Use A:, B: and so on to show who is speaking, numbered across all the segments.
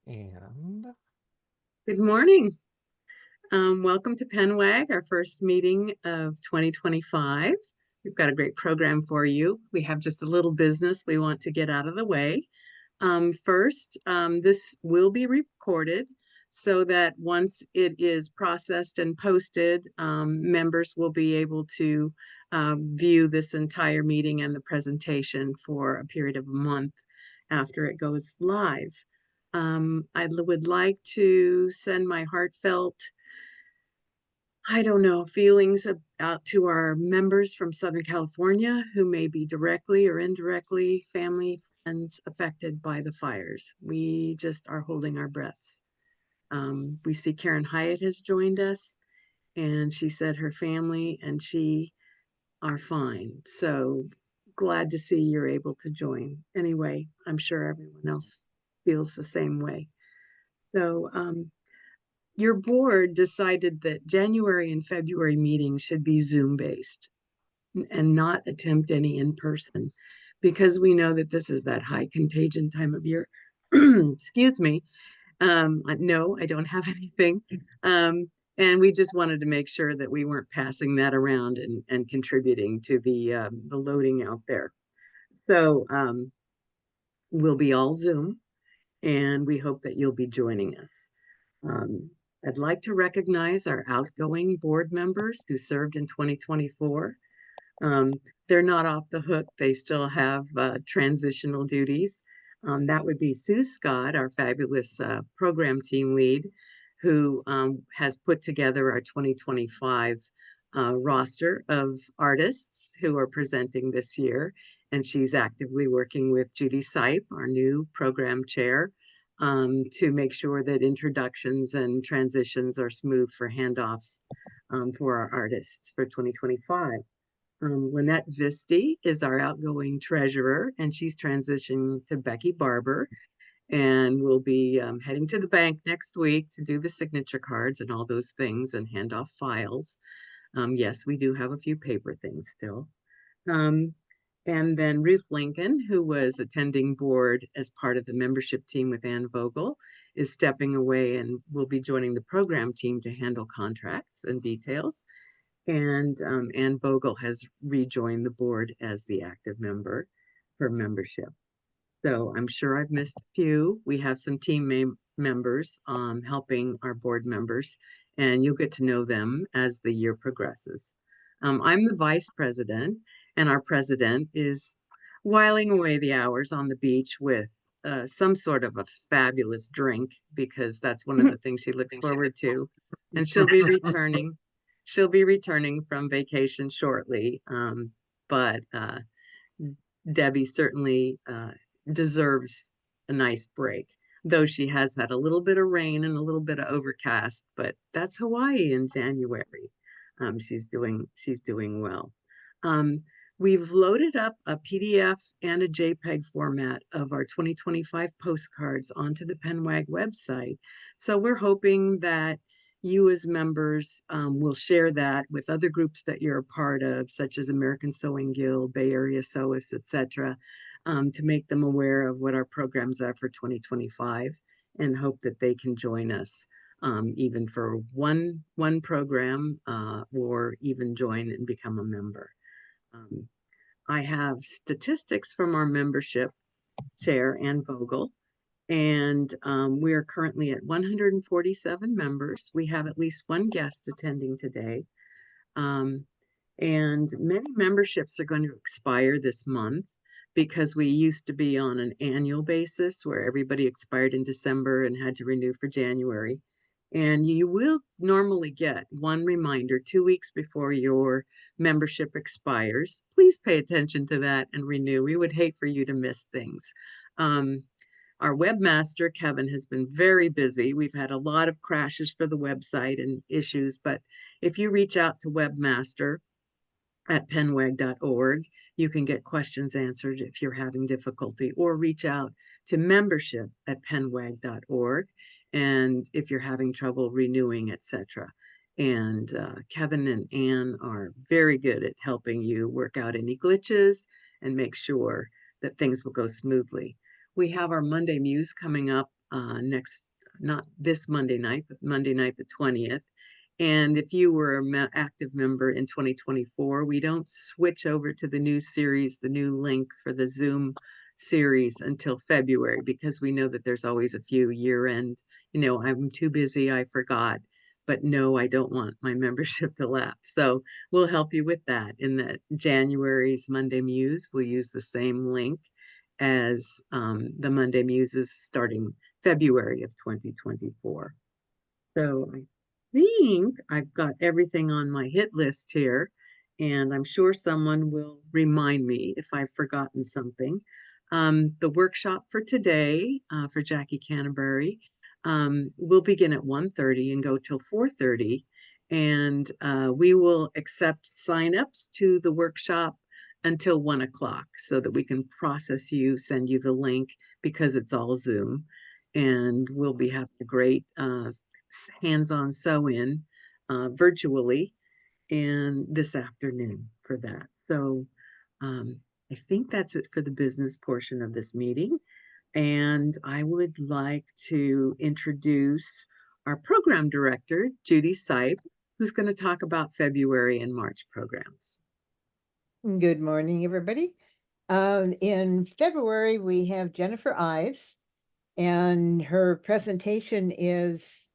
A: And
B: Good morning. Welcome to PennWag, our first meeting of 2025. We've got a great program for you. We have just a little business we want to get out of the way. First, this will be recorded so that once it is processed and posted, members will be able to view this entire meeting and the presentation for a period of a month after it goes live. I would like to send my heartfelt, I don't know, feelings out to our members from Southern California who may be directly or indirectly family, friends affected by the fires. We just are holding our breaths. We see Karen Hyatt has joined us, and she said her family and she are fine. So glad to see you're able to join. Anyway, I'm sure everyone else feels the same way. So, your board decided that January and February meetings should be Zoom based and not attempt any in person because we know that this is that high contagion time of year. Excuse me. No, I don't have anything. Um, and we just wanted to make sure that we weren't passing that around and contributing to the loading out there. So we'll be all Zoom, and we hope that you'll be joining us. Um, I'd like to recognize our outgoing board members who served in 2024. Um, they're not off the hook. They still have transitional duties. That would be Sue Scott, our fabulous program team lead, who has put together our 2025 roster of artists who are presenting this year. And she's actively working with Judy Sipe, our new program chair, to make sure that introductions and transitions are smooth for handoffs for our artists for 2025. Lynette Visti is our outgoing treasurer, and she's transitioning to Becky Barber. And we'll be heading to the bank next week to do the signature cards and all those things and hand off files. Yes, we do have a few paper things still. Um, and then Ruth Lincoln, who was attending board as part of the membership team with Ann Vogel, is stepping away and will be joining the program team to handle contracts and details. And Ann Vogel has rejoined the board as the active member for membership. So I'm sure I've missed a few. We have some team members helping our board members, and you'll get to know them as the year progresses. I'm the vice president, and our president is whiling away the hours on the beach with some sort of a fabulous drink because that's one of the things she looks forward to. And she'll be returning. She'll be returning from vacation shortly, but Debbie certainly deserves a nice break, though she has had a little bit of rain and a little bit of overcast, but that's Hawaii in January. She's doing well. Um, we've loaded up a PDF and a JPEG format of our 2025 postcards onto the PennWag website. So we're hoping that you as members will share that with other groups that you're a part of, such as American Sewing Guild, Bay Area Sewists, etc., to make them aware of what our programs are for 2025 and hope that they can join us even for one program or even join and become a member. Um, I have statistics from our membership chair, Ann Vogel, and we are currently at 147 members. We have at least one guest attending today. Um, and many memberships are going to expire this month because we used to be on an annual basis where everybody expired in December and had to renew for January. And you will normally get one reminder 2 weeks before your membership expires. Please pay attention to that and renew. We would hate for you to miss things. Um, our webmaster, Kevin, has been very busy. We've had a lot of crashes for the website and issues, but if you reach out to webmaster at pennwag.org, you can get questions answered if you're having difficulty, or reach out to membership at pennwag.org and if you're having trouble renewing, etc. And Kevin and Ann are very good at helping you work out any glitches and make sure that things will go smoothly. We have our Monday Muse coming up not this Monday night, but Monday night, the 20th. And if you were an active member in 2024, we don't switch over to the new series, the new link for the Zoom series until February, because we know that there's always a few year-end, I'm too busy, I forgot. But no, I don't want my membership to lapse. So we'll help you with that. In the January's Monday Muse, we'll use the same link as the Monday Muses starting February of 2024. So I think I've got everything on my hit list here, and I'm sure someone will remind me if I've forgotten something. The workshop for today, for Jaki Canterbury, will begin at 1:30 and go till 4:30, and we will accept signups to the workshop until 1 o'clock so that we can process you, send you the link because it's all Zoom, and we'll be having a great hands-on sew-in virtually and this afternoon for that. So I think that's it for the business portion of this meeting. And I would like to introduce our program director, Judy Sipe, who's going to talk about February and March programs.
A: Good morning, everybody. In February, we have Jennifer Ives, and her presentation is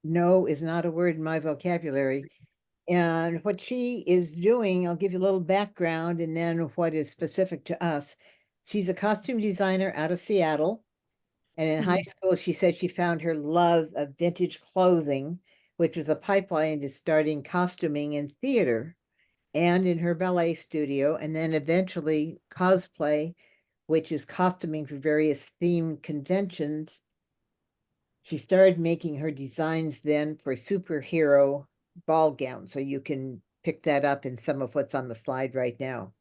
A: no is not a word in my vocabulary. And what she is doing, I'll give you a little background and then what is specific to us. She's a costume designer out of Seattle. And in high school, she said she found her love of vintage clothing, which was a pipeline to starting costuming in theater and in her ballet studio, and then eventually cosplay, which is costuming for various themed conventions. She started making her designs then for superhero ball gowns, so you can pick that up in some of what's on the slide right now.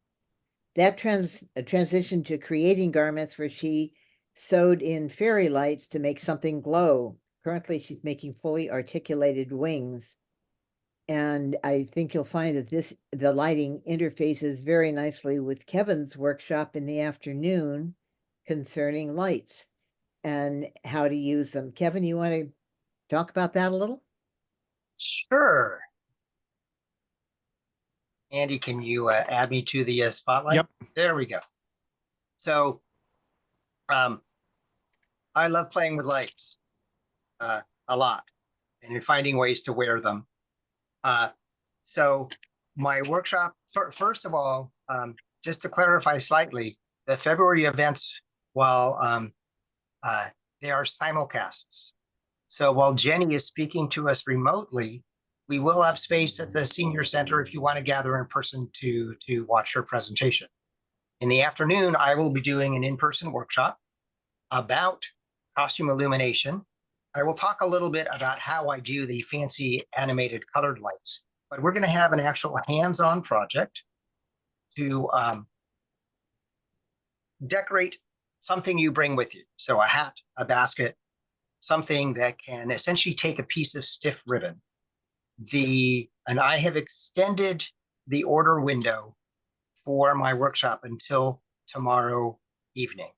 A: That transitioned to creating garments where she sewed in fairy lights to make something glow. Currently, she's making fully articulated wings. And I think you'll find that the lighting interfaces very nicely with Kevin's workshop in the afternoon concerning lights and how to use them. Kevin, you want to talk about that a little?
C: Sure. Andy, can you add me to the spotlight?
D: Yep.
C: There we go. So I love playing with lights a lot and finding ways to wear them. So my workshop, first of all, just to clarify slightly, the February events, while they are simulcasts. So while Jenny is speaking to us remotely, we will have space at the senior center if you want to gather in person to watch her presentation. In the afternoon, I will be doing an in-person workshop about costume illumination. I will talk a little bit about how I do the fancy animated colored lights, but we're going to have an actual hands-on project to decorate something you bring with you. So a hat, a basket, something that can essentially take a piece of stiff ribbon. And I have extended the order window for my workshop until tomorrow evening.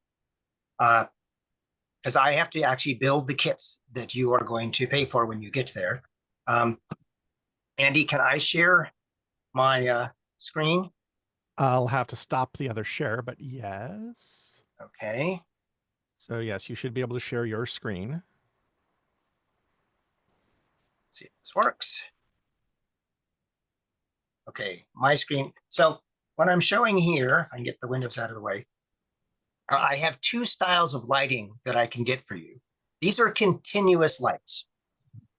C: Because I have to actually build the kits that you are going to pay for when you get there. Andy, can I share my screen?
D: I'll have to stop the other share, but yes.
C: Okay.
D: So yes, you should be able to share your screen.
C: Let's see if this works. Okay, my screen. So what I'm showing here, if I can get the windows out of the way, I have two styles of lighting that I can get for you. These are continuous lights.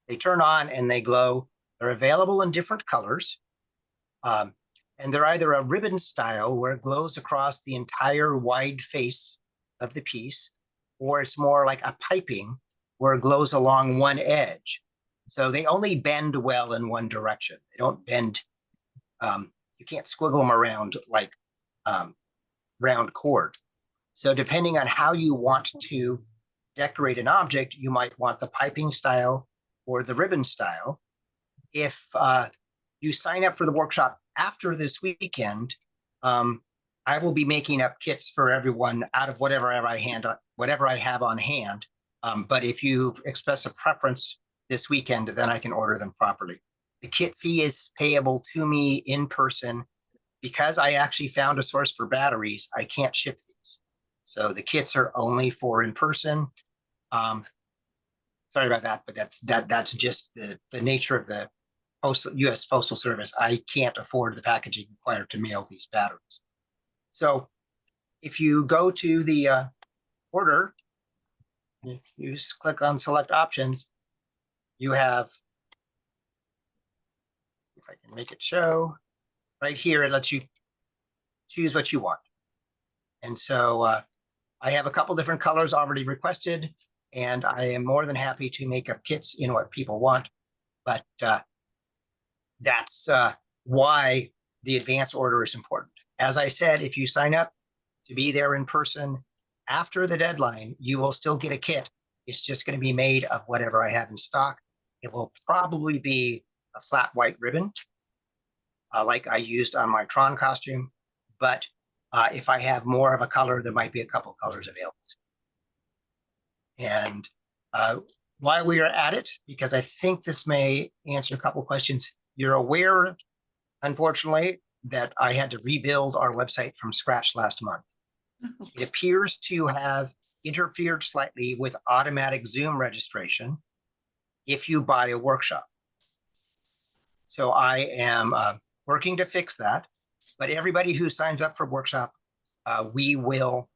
C: They turn on and they glow. They're available in different colors. And they're either a ribbon style where it glows across the entire wide face of the piece, or it's more like a piping where it glows along one edge. So they only bend well in one direction. They don't bend, you can't squiggle them around like round cord. So depending on how you want to decorate an object, you might want the piping style or the ribbon style. If you sign up for the workshop after this weekend, I will be making up kits for everyone out of whatever I have on hand. But if you express a preference this weekend, then I can order them properly. The kit fee is payable to me in person. Because I actually found a source for batteries, I can't ship these. So the kits are only for in person. Sorry about that, but that's just the nature of the US Postal Service. I can't afford the packaging required to mail these batteries. So if you go to the order, if you just click on select options, you have, if I can make it show, right here, it lets you choose what you want. And so I have a couple different colors already requested, and I am more than happy to make up kits in what people want. But that's why the advance order is important. As I said, if you sign up to be there in person after the deadline, you will still get a kit. It's just going to be made of whatever I have in stock. It will probably be a flat white ribbon, like I used on my Tron costume. But if I have more of a color, there might be a couple colors available. And while we are at it, because I think this may answer a couple questions, you're aware, unfortunately, that I had to rebuild our website from scratch last month. It appears to have interfered slightly with automatic Zoom registration if you buy a workshop. So I am working to fix that, but everybody who signs up for workshop, we will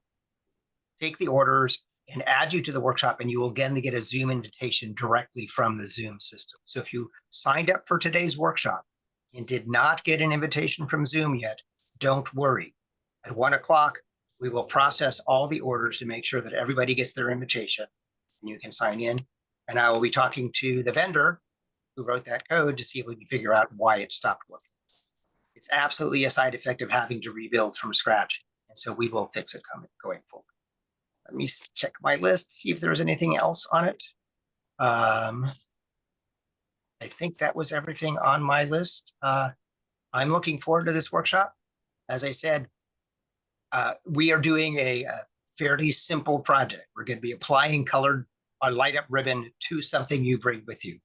C: take the orders and add you to the workshop, and you will again get a Zoom invitation directly from the Zoom system. So if you signed up for today's workshop and did not get an invitation from Zoom yet, don't worry. At 1 o'clock, we will process all the orders to make sure that everybody gets their invitation and you can sign in. And I will be talking to the vendor who wrote that code to see if we can figure out why it stopped working. It's absolutely a side effect of having to rebuild from scratch. And so we will fix it going forward. Let me check my list, see if there's anything else on it. I think that was everything on my list. I'm looking forward to this workshop. As I said, we are doing a fairly simple project. We're going to be applying colored light up ribbon to something you bring with you.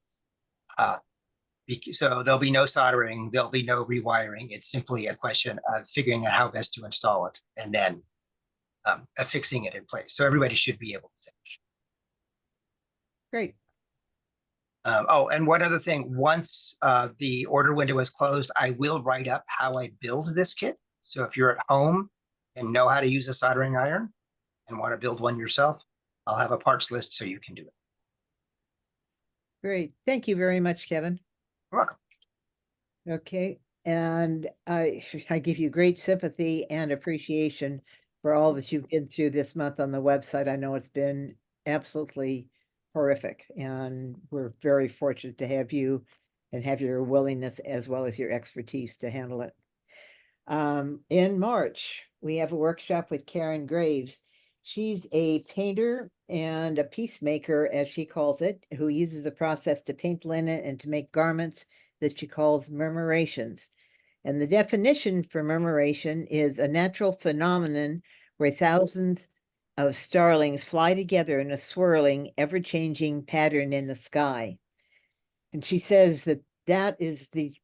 C: So there'll be no soldering, there'll be no rewiring. It's simply a question of figuring out how best to install it and then affixing it in place. So everybody should be able to finish.
A: Great.
C: Oh, and one other thing, once the order window is closed, I will write up how I build this kit. So if you're at home and know how to use a soldering iron and want to build one yourself, I'll have a parts list so you can do it.
A: Great. Thank you very much, Kevin.
C: You're welcome.
A: Okay. And I give you great sympathy and appreciation for all that you've been through this month on the website. I know it's been absolutely horrific, and we're very fortunate to have you and have your willingness as well as your expertise to handle it. In March, we have a workshop with Karen Graves. She's a painter and a peacemaker, as she calls it, who uses a process to paint linen and to make garments that she calls murmurations. And the definition for murmuration is a natural phenomenon where thousands of starlings fly together in a swirling, ever-changing pattern in the sky. And she says that that is the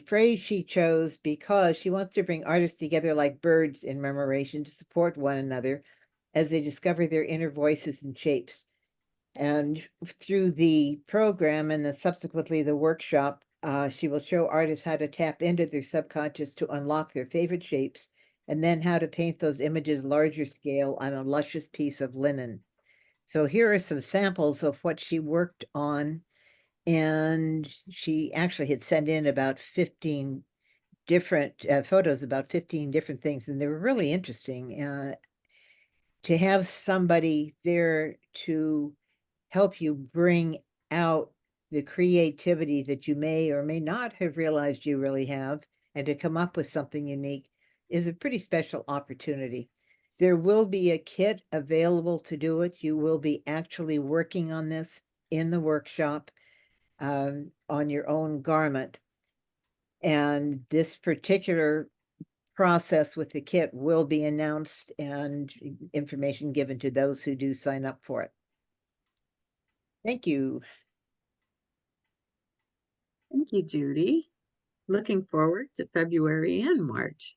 A: phrase she chose because she wants to bring artists together like birds in murmuration to support one another as they discover their inner voices and shapes. And through the program and then subsequently the workshop, she will show artists how to tap into their subconscious to unlock their favorite shapes, and then how to paint those images larger scale on a luscious piece of linen. So here are some samples of what she worked on. And she actually had sent in about 15 different photos, about 15 different things, and they were really interesting. To have somebody there to help you bring out the creativity that you may or may not have realized you really have, and to come up with something unique is a pretty special opportunity. There will be a kit available to do it. You will be actually working on this in the workshop on your own garment. And this particular process with the kit will be announced and information given to those who do sign up for it. Thank you.
B: Thank you, Judy. Looking forward to February and March.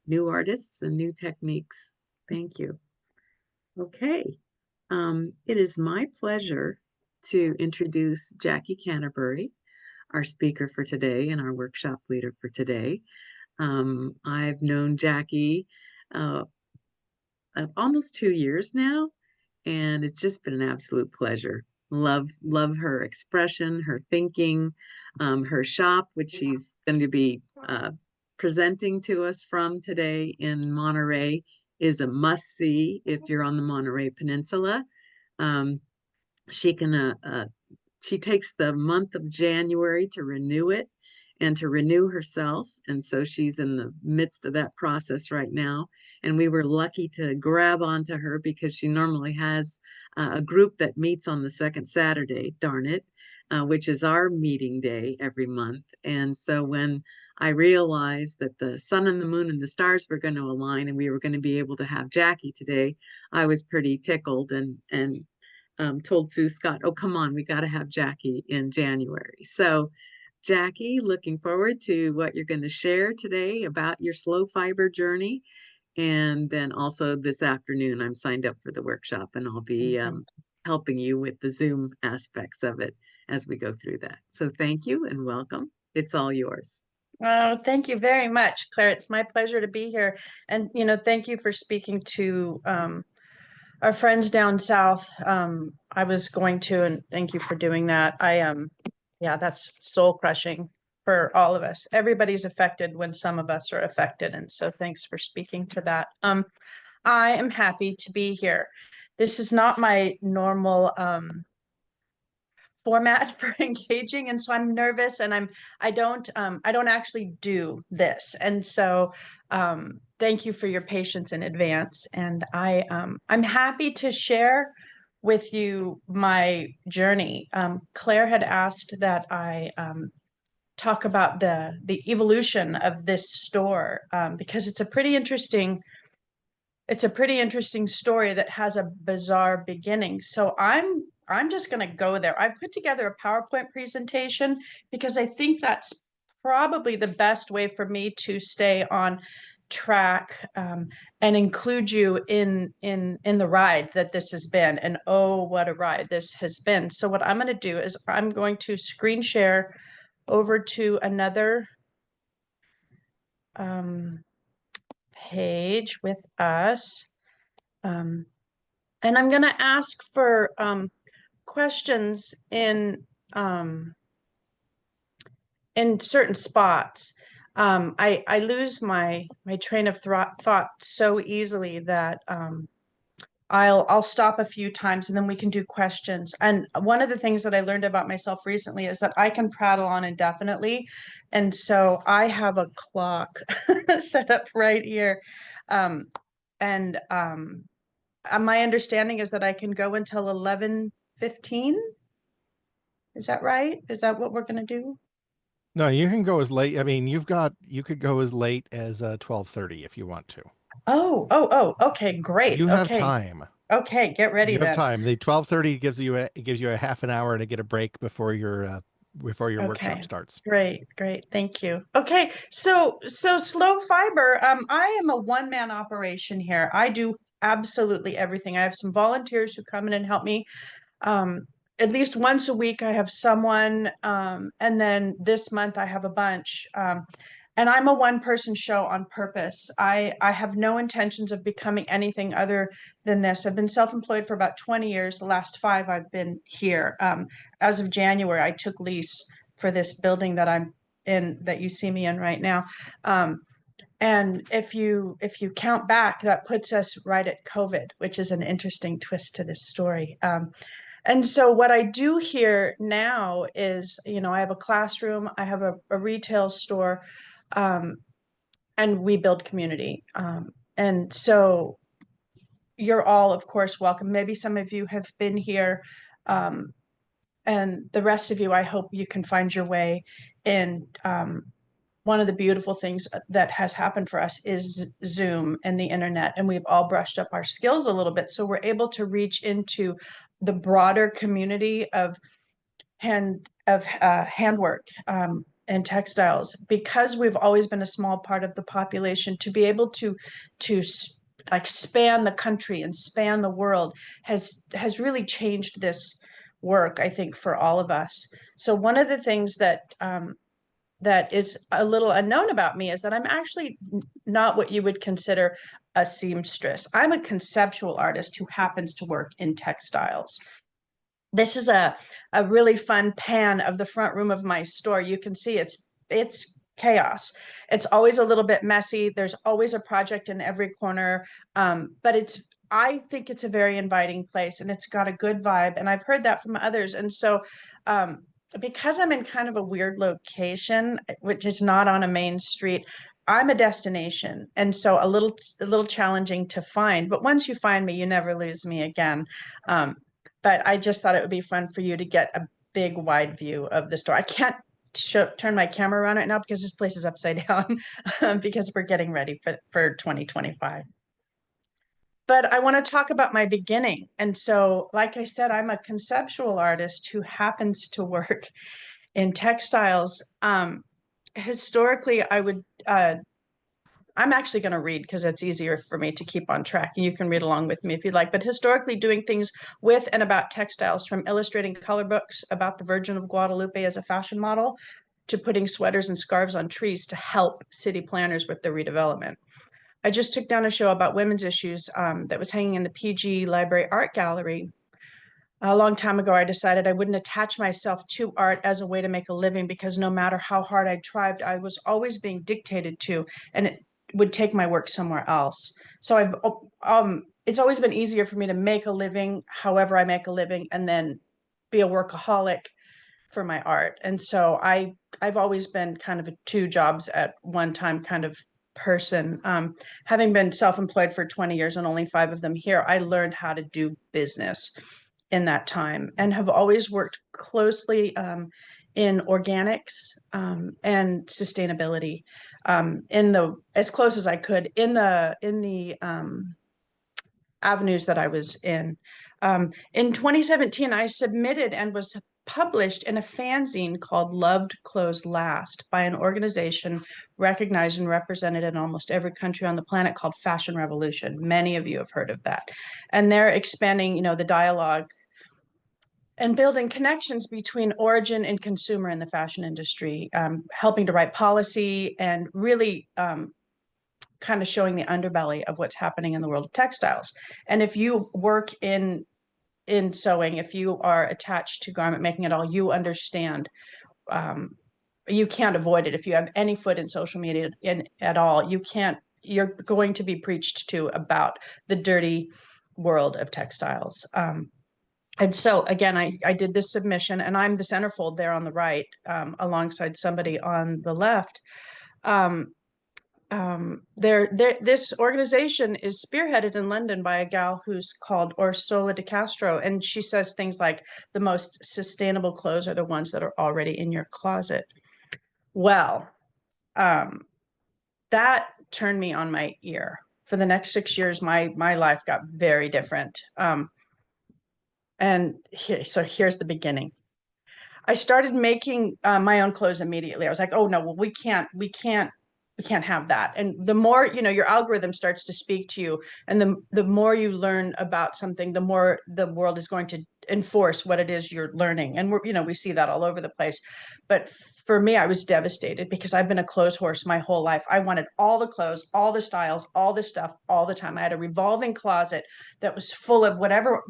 B: New artists and new techniques. Thank you. Okay. It is my pleasure to introduce Jaki Canterbury, our speaker for today and our workshop leader for today. I've known Jaki almost 2 years now, and it's just been an absolute pleasure. Love her expression, her thinking, her shop, which she's going to be presenting to us from today in Monterey, is a must-see if you're on the Monterey Peninsula. She can she takes the month of January to renew it and to renew herself. And so she's in the midst of that process right now. And we were lucky to grab onto her because she normally has a group that meets on the second Saturday, darn it, which is our meeting day every month. And so when I realized that the sun and the moon and the stars were going to align and we were going to be able to have Jaki today, I was pretty tickled and told Sue Scott, oh, come on, we got to have Jaki in January. So Jaki, looking forward to what you're going to share today about your slow fiber journey. And then also this afternoon, I'm signed up for the workshop and I'll be helping you with the Zoom aspects of it as we go through that. So thank you and welcome. It's all yours.
E: Oh, thank you very much, Claire. It's my pleasure to be here. And, thank you for speaking to our friends down south. I was going to, and thank you for doing that. Yeah, that's soul crushing for all of us. Everybody's affected when some of us are affected. And so thanks for speaking to that. I am happy to be here. This is not my normal format for engaging, and so I'm nervous, and I don't actually do this, and so thank you for your patience in advance. And I'm happy to share with you my journey. Claire had asked that I talk about the evolution of this store, because it's a pretty interesting story that has a bizarre beginning. So I'm just going to go there. I put together a PowerPoint presentation because I think that's probably the best way for me to stay on track and include you in the ride that this has been. And oh, what a ride this has been. So what I'm going to do is I'm going to screen share over to another page with us. And I'm going to ask for questions in certain spots. I lose my train of thought so easily that I'll stop a few times and then we can do questions. And one of the things that I learned about myself recently is that I can prattle on indefinitely. And so I have a clock set up right here. And my understanding is that I can go until 11:15. Is that right? Is that what we're going to do?
D: No, you can go as late. I mean, you could go as late as 12:30 if you want to.
E: Oh, okay, great.
D: You have
E: Okay.
D: time.
E: Okay, get ready
D: You have
E: then.
D: time. The 12:30 gives you a half an hour to get a break before your
E: Okay.
D: workshop starts.
E: Great. Thank you. Okay, so Slow Fiber, I am a one-man operation here. I do absolutely everything. I have some volunteers who come in and help me. At least once a week I have someone, and then this month I have a bunch. And I'm a one-person show on purpose. I have no intentions of becoming anything other than this. I've been self-employed for about 20 years. The last 5 I've been here. As of January, I took lease for this building that I'm in, that you see me in right now. And if you count back, that puts us right at COVID, which is an interesting twist to this story. And so what I do here now is, I have a classroom, I have a retail store, and we build community. And so you're all, of course, welcome. Maybe some of you have been here, and the rest of you, I hope you can find your way in one of the beautiful things that has happened for us is Zoom and the internet, and we've all brushed up our skills a little bit. So we're able to reach into the broader community of handwork and textiles, because we've always been a small part of the population. To be able to like span the country and span the world has really changed this work, I think, for all of us. So one of the things that is a little unknown about me is that I'm actually not what you would consider a seamstress. I'm a conceptual artist who happens to work in textiles. This is a really fun pan of the front room of my store. You can see it's chaos. It's always a little bit messy. There's always a project in every corner. But I think it's a very inviting place, and it's got a good vibe. And I've heard that from others. And so because I'm in kind of a weird location, which is not on a main street, I'm a destination. And so a little challenging to find. But once you find me, you never lose me again. But I just thought it would be fun for you to get a big wide view of the store. I can't turn my camera around right now because this place is upside down because we're getting ready for 2025. But I want to talk about my beginning. And so, like I said, I'm a conceptual artist who happens to work in textiles. Historically, I'm actually going to read because it's easier for me to keep on track, and you can read along with me if you'd like. But historically, doing things with and about textiles, from illustrating color books about the Virgin of Guadalupe as a fashion model, to putting sweaters and scarves on trees to help city planners with their redevelopment. I just took down a show about women's issues that was hanging in the PG Library Art Gallery. A long time ago, I decided I wouldn't attach myself to art as a way to make a living, because no matter how hard I tried, I was always being dictated to, and it would take my work somewhere else. So it's always been easier for me to make a living, however I make a living, and then be a workaholic for my art. And so I've always been kind of a two jobs at one time kind of person. Having been self-employed for 20 years and only 5 of them here, I learned how to do business in that time, and have always worked closely in organics and sustainability, as close as I could in the avenues that I was in. In 2017, I submitted and was published in a fanzine called Loved Clothes Last by an organization recognized and represented in almost every country on the planet called Fashion Revolution. Many of you have heard of that. And they're expanding, the dialogue and building connections between origin and consumer in the fashion industry, helping to write policy, and really kind of showing the underbelly of what's happening in the world of textiles. And if you work in sewing, if you are attached to garment making at all, you understand. You can't avoid it. If you have any foot in social media at all, you're going to be preached to about the dirty world of textiles. And so again, I did this submission, and I'm the centerfold there on the right, alongside somebody on the left. This organization is spearheaded in London by a gal who's called Orsola de Castro, and she says things like the most sustainable clothes are the ones that are already in your closet. Well, that turned me on my ear. For the next 6 years, my life got very different. So here's the beginning. I started making my own clothes immediately. I was like, oh no, well, we can't have that. And the more, your algorithm starts to speak to you, and the more you learn about something, the more the world is going to enforce what it is you're learning. And we see that all over the place. But for me, I was devastated because I've been a clothes horse my whole life. I wanted all the clothes, all the styles, all the stuff, all the time. I had a revolving closet that was full of whatever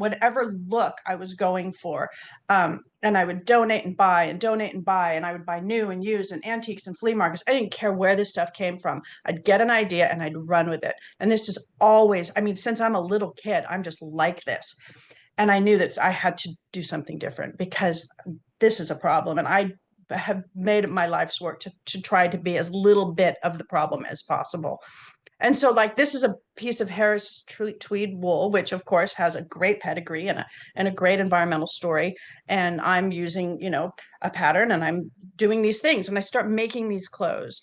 E: look I was going for. And I would donate and buy, and I would buy new and used and antiques and flea markets. I didn't care where this stuff came from. I'd get an idea and I'd run with it. And this is always, since I'm a little kid, I'm just like this. And I knew that I had to do something different, because this is a problem. And I have made it my life's work to try to be as little bit of the problem as possible. And so like this is a piece of Harris tweed wool, which of course has a great pedigree and a great environmental story. And I'm using, you know, a pattern, and I'm doing these things, and I start making these clothes.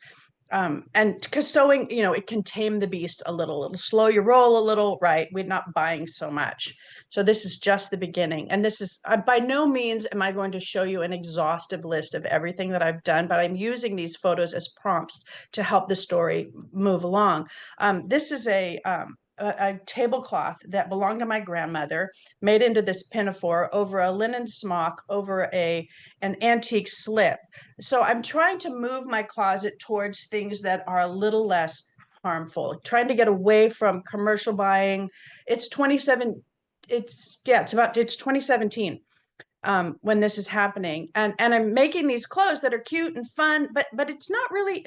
E: And because sewing, you know, it can tame the beast a little. It'll slow your roll a little, right? We're not buying so much. So this is just the beginning. And this is, by no means am I going to show you an exhaustive list of everything that I've done, but I'm using these photos as prompts to help the story move along. This is a tablecloth that belonged to my grandmother, made into this pinafore over a linen smock, over an antique slip. So I'm trying to move my closet towards things that are a little less harmful, trying to get away from commercial buying. It's 2017 when this is happening, and I'm making these clothes that are cute and fun, but it's not really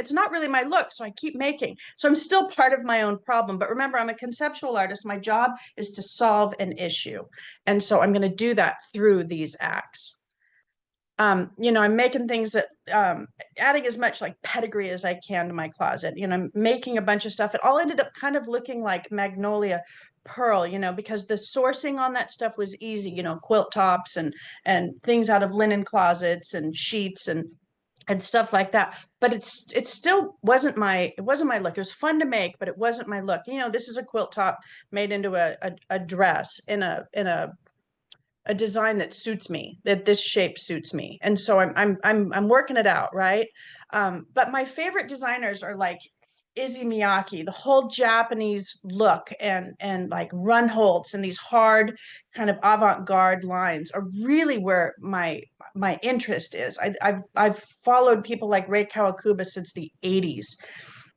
E: my look. So I keep making. So I'm still part of my own problem. But remember, I'm a conceptual artist. My job is to solve an issue, and so I'm going to do that through these acts. You know, I'm making things that adding as much like pedigree as I can to my closet. You know, I'm making a bunch of stuff. It all ended up kind of looking like magnolia pearl, you know, because the sourcing on that stuff was easy, you know, quilt tops and things out of linen closets and sheets and stuff like that. But it still wasn't my look. It was fun to make, but it wasn't my look. You know, this is a quilt top made into a dress in a design that suits me, that this shape suits me. And so I'm working it out, right? But my favorite designers are like Izzy Miyake, the whole Japanese look, and like Runholtz, and these hard kind of avant-garde lines are really where my interest is. I've followed people like Rei Kawakubo since the 80s.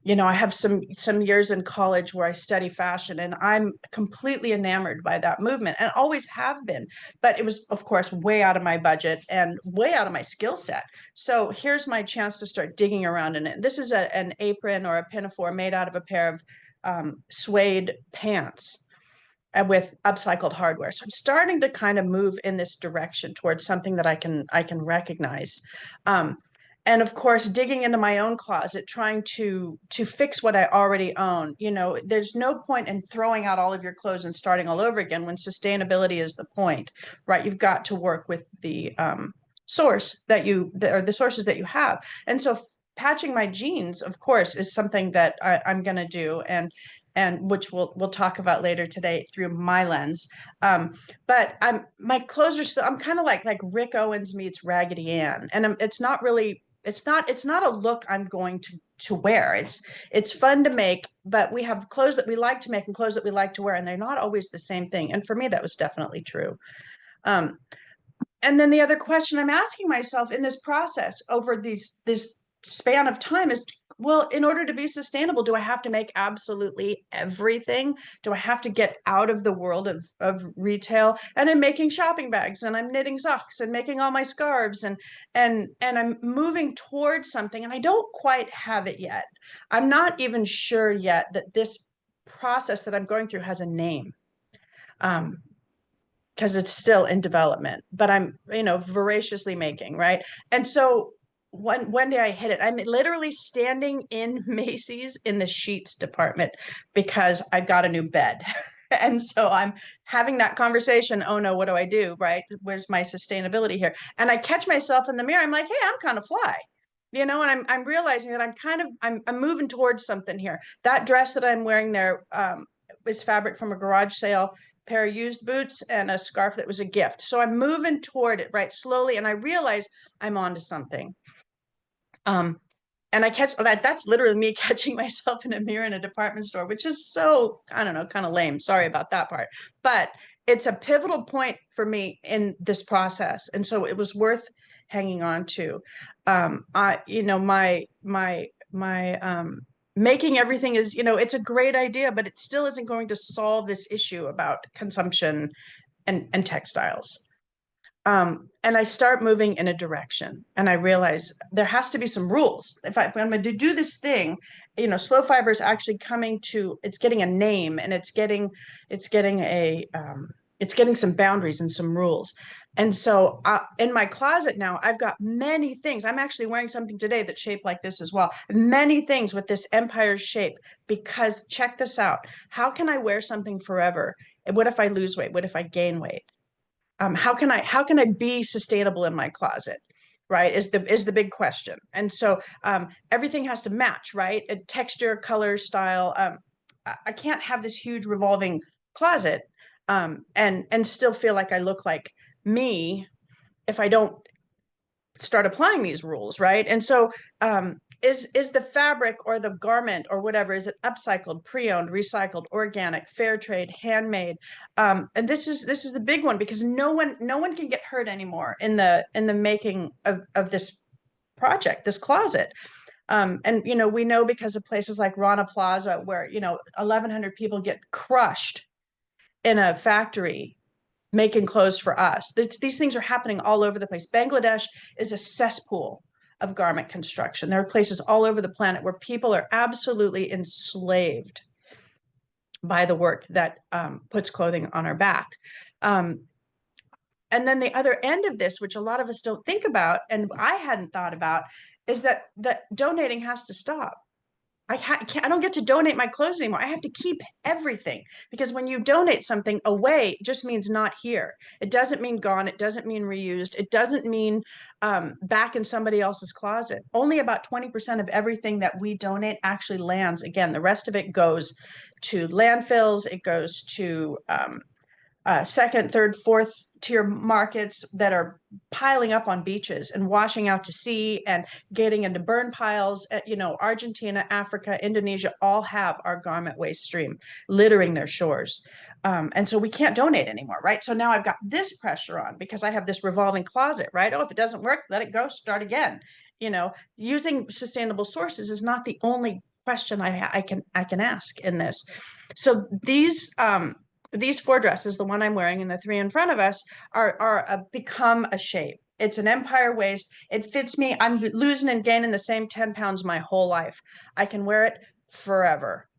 E: You know, I have some years in college where I study fashion, and I'm completely enamored by that movement, and always have been. But it was, of course, way out of my budget and way out of my skill set. So here's my chance to start digging around in it. This is an apron or a pinafore made out of a pair of suede pants with upcycled hardware. So I'm starting to kind of move in this direction towards something that I can recognize. And of course, digging into my own closet, trying to fix what I already own. You know, there's no point in throwing out all of your clothes and starting all over again when sustainability is the point, right? You've got to work with the sources that you have. And so patching my jeans, of course, is something that I'm going to do, and which we'll talk about later today through my lens. But my clothes are still, I'm kind of like Rick Owens meets Raggedy Ann, and it's not really. It's not a look I'm going to wear. It's fun to make, but we have clothes that we like to make and clothes that we like to wear, and they're not always the same thing. And for me, that was definitely true. And then the other question I'm asking myself in this process over this span of time is, well, in order to be sustainable, do I have to make absolutely everything? Do I have to get out of the world of retail? And I'm making shopping bags, and I'm knitting socks, and making all my scarves, and I'm moving towards something, and I don't quite have it yet. I'm not even sure yet that this process that I'm going through has a name. Because it's still in development, but I'm, you know, voraciously making, right? And so one day I hit it. I'm literally standing in Macy's in the sheets department because I got a new bed. And so I'm having that conversation. Oh no, what do I do? Right? Where's my sustainability here? And I catch myself in the mirror. I'm like, hey, I'm kind of fly. You know, and I'm realizing that I'm moving towards something here. That dress that I'm wearing there is fabric from a garage sale, pair of used boots, and a scarf that was a gift. So I'm moving toward it, right, slowly, and I realize I'm onto something. And I catch that's literally me catching myself in a mirror in a department store, which is so, I don't know, kind of lame. Sorry about that part. But it's a pivotal point for me in this process. And so it was worth hanging on to. You know, my making everything is, you know, it's a great idea, but it still isn't going to solve this issue about consumption and textiles. And I start moving in a direction, and I realize there has to be some rules. If I'm going to do this thing, you know, slow fiber is actually it's getting a name, and it's getting it's getting some boundaries and some rules. And so in my closet now, I've got many things. I'm actually wearing something today that's shaped like this as well. Many things with this empire shape, because check this out. How can I wear something forever? What if I lose weight? What if I gain weight? How can I be sustainable in my closet? Right, is the big question. And so everything has to match, right? Texture, color, style. I can't have this huge revolving closet and still feel like I look like me if I don't start applying these rules, right? And so is the fabric or the garment or whatever, is it upcycled, pre-owned, recycled, organic, fair trade, handmade? And this is the big one, because no one can get hurt anymore in the making of this project, this closet. And we know because of places like Rana Plaza, where 1,100 people get crushed in a factory making clothes for us. These things are happening all over the place. Bangladesh is a cesspool of garment construction. There are places all over the planet where people are absolutely enslaved by the work that puts clothing on our back. And then the other end of this, which a lot of us don't think about, and I hadn't thought about, is that donating has to stop. I don't get to donate my clothes anymore. I have to keep everything, because when you donate something away, it just means not here. It doesn't mean gone. It doesn't mean reused. It doesn't mean back in somebody else's closet. Only about 20% of everything that we donate actually lands. Again, the rest of it goes to landfills. It goes to second, third, fourth tier markets that are piling up on beaches and washing out to sea and getting into burn piles. Argentina, Africa, Indonesia all have our garment waste stream littering their shores. And so we can't donate anymore, right? So now I've got this pressure on because I have this revolving closet, right? Oh, if it doesn't work, let it go, start again. Using sustainable sources is not the only question I can ask in this. So these 4 dresses, the one I'm wearing and the 3 in front of us, are become a shape. It's an empire waist. It fits me. I'm losing and gaining the same 10 pounds my whole life. I can wear it forever.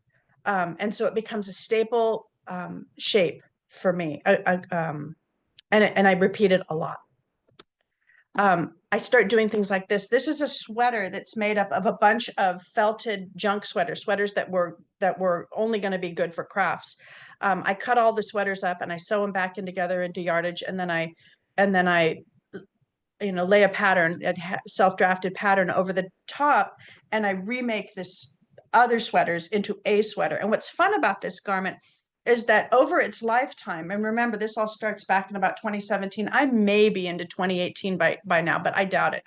E: And so it becomes a staple shape for me. And I repeat it a lot. I start doing things like this. This is a sweater that's made up of a bunch of felted junk sweaters that were only going to be good for crafts. I cut all the sweaters up and I sew them back in together into yardage, and then I lay a pattern, a self-drafted pattern over the top, and I remake this other sweaters into a sweater. And what's fun about this garment is that over its lifetime, and remember, this all starts back in about 2017. I may be into 2018 by now, but I doubt it.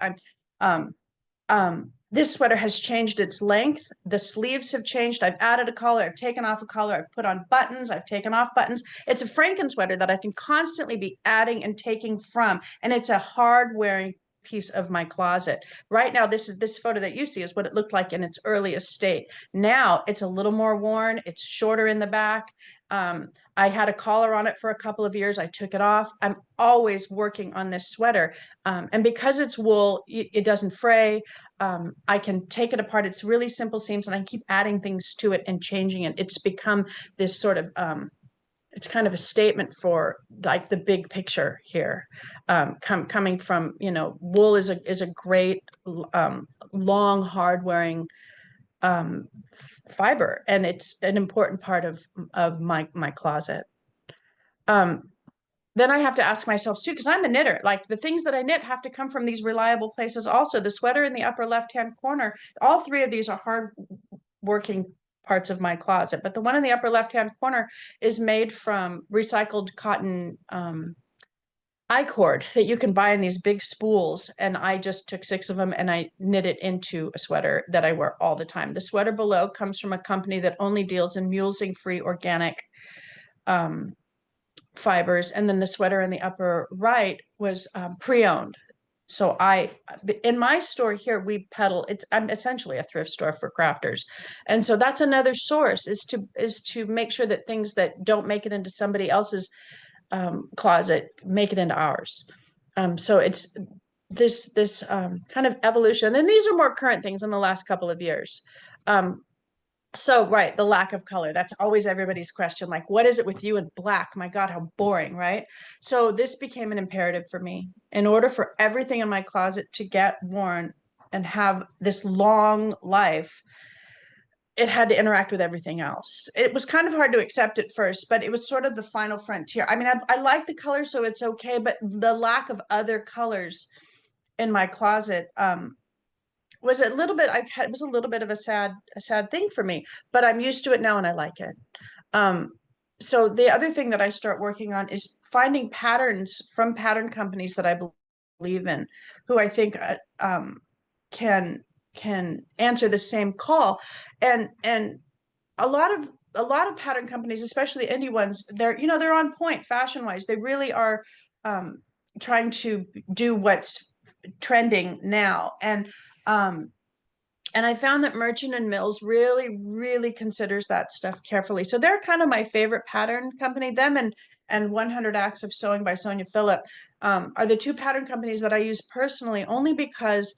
E: This sweater has changed its length. The sleeves have changed. I've added a collar. I've taken off a collar. I've put on buttons. I've taken off buttons. It's a Franken sweater that I can constantly be adding and taking from, and it's a hard wearing piece of my closet. Right now, this photo that you see is what it looked like in its earliest state. Now it's a little more worn. It's shorter in the back. I had a collar on it for a couple of years. I took it off. I'm always working on this sweater. And because it's wool, it doesn't fray. I can take it apart. It's really simple seams, and I keep adding things to it and changing it. It's become this sort of, it's kind of a statement for like the big picture here. Coming from, wool is a great, long, hard wearing fiber, and it's an important part of my closet. Then I have to ask myself too, because I'm a knitter, like the things that I knit have to come from these reliable places. Also, the sweater in the upper left-hand corner, all 3 of these are hard working parts of my closet, but the one in the upper left-hand corner is made from recycled cotton I-cord that you can buy in these big spools. And I just took 6 of them and I knit it into a sweater that I wear all the time. The sweater below comes from a company that only deals in mulesing-free organic fibers. And then the sweater in the upper right was pre-owned. So in my store here, we peddle, I'm essentially a thrift store for crafters. And so that's another source, is to make sure that things that don't make it into somebody else's closet make it into ours. So it's this kind of evolution. And these are more current things in the last couple of years. So, right, the lack of color. That's always everybody's question. Like, what is it with you and black? My God, how boring, right? So this became an imperative for me. In order for everything in my closet to get worn and have this long life, it had to interact with everything else. It was kind of hard to accept at first, but it was sort of the final frontier. I mean, I like the color, so it's okay, but the lack of other colors in my closet was a little bit, it was a little bit of a sad thing for me, but I'm used to it now and I like it. Um, so the other thing that I start working on is finding patterns from pattern companies that I believe in, who I think can can answer the same call. And a lot of pattern companies, especially indie ones, they're on point fashion wise. They really are trying to do what's trending now. And I found that Merchant and Mills really, really considers that stuff carefully. So they're kind of my favorite pattern company. Them and 100 Acts of Sewing by Sonia Phillip are the two pattern companies that I use personally, only because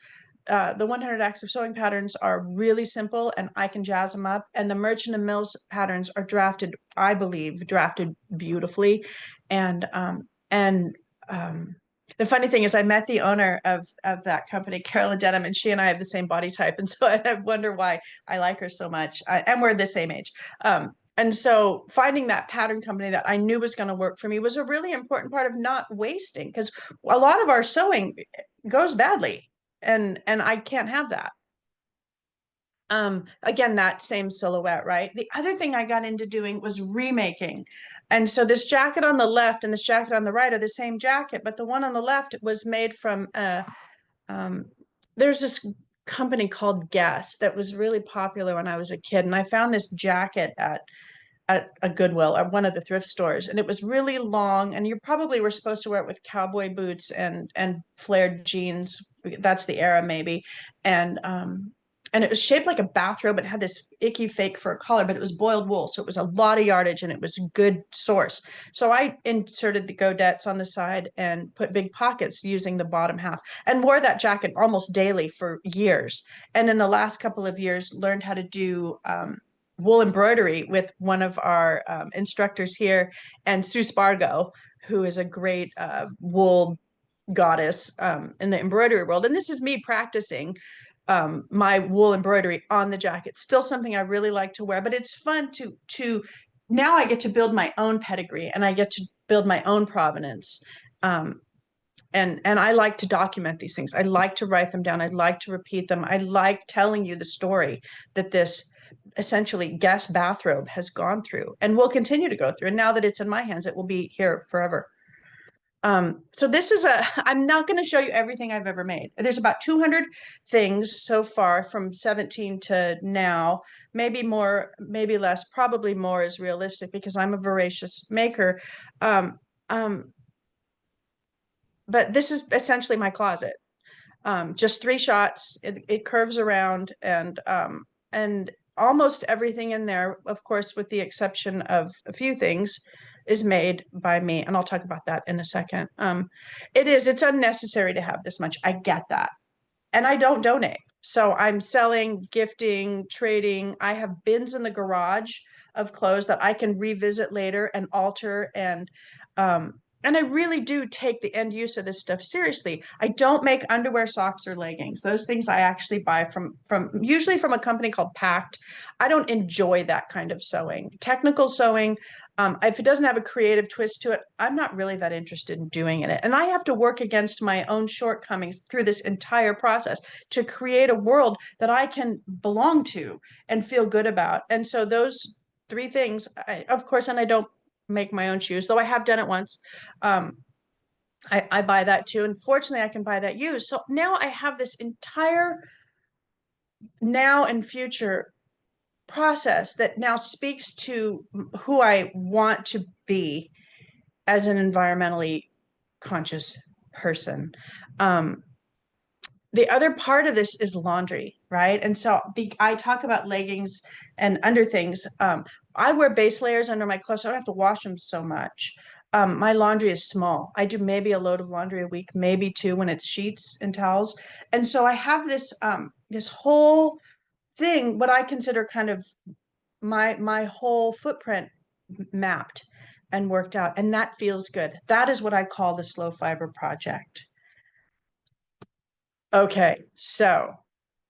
E: the 100 Acts of Sewing patterns are really simple and I can jazz them up. And the Merchant and Mills patterns are drafted, I believe, drafted beautifully. And the funny thing is I met the owner of that company, Carolyn Denham, and she and I have the same body type. And so I wonder why I like her so much. And we're the same age. And so finding that pattern company that I knew was going to work for me was a really important part of not wasting, because a lot of our sewing goes badly and I can't have that. Again, that same silhouette, right? The other thing I got into doing was remaking. And so this jacket on the left and this jacket on the right are the same jacket, but the one on the left was made from um, there's this company called Guess that was really popular when I was a kid. And I found this jacket at a Goodwill at one of the thrift stores, and it was really long, and you probably were supposed to wear it with cowboy boots and flared jeans. That's the era maybe. And it was shaped like a bathrobe. It had this icky fake fur collar, but it was boiled wool, so it was a lot of yardage and it was a good source. So I inserted the godettes on the side and put big pockets using the bottom half, and wore that jacket almost daily for years. And in the last couple of years learned how to do wool embroidery with one of our instructors here, and Sue Spargo, who is a great wool goddess in the embroidery world. And this is me practicing my wool embroidery on the jacket. Still something I really like to wear, but it's fun to now I get to build my own pedigree and I get to build my own provenance. And I like to document these things. I like to write them down. I like to repeat them. I like telling you the story that this essentially Guess bathrobe has gone through and will continue to go through. And now that it's in my hands, it will be here forever. So this is I'm not going to show you everything I've ever made. There's about 200 things so far from 17 to now, maybe more, maybe less, probably more is realistic because I'm a voracious maker. Um, um, but this is essentially my closet. Just 3 shots, it curves around and almost everything in there, of course, with the exception of a few things, is made by me. And I'll talk about that in a second. It's unnecessary to have this much. I get that. And I don't donate. So I'm selling, gifting, trading. I have bins in the garage of clothes that I can revisit later and alter and I really do take the end use of this stuff seriously. I don't make underwear, socks, or leggings. Those things I actually buy from usually from a company called Pact. I don't enjoy that kind of sewing. Technical sewing, if it doesn't have a creative twist to it, I'm not really that interested in doing it. And I have to work against my own shortcomings through this entire process to create a world that I can belong to and feel good about. And so those 3 things, of course, and I don't make my own shoes, though I have done it once. I buy that too. And fortunately, I can buy that used. So now I have this entire now and future process that now speaks to who I want to be as an environmentally conscious person. The other part of this is laundry, right? And so I talk about leggings and under things. I wear base layers under my clothes. So I don't have to wash them so much. My laundry is small. I do maybe a load of laundry a week, maybe 2 when it's sheets and towels. And so I have this this whole thing, what I consider kind of my whole footprint mapped and worked out, and that feels good. That is what I call the slow fiber project. Okay, so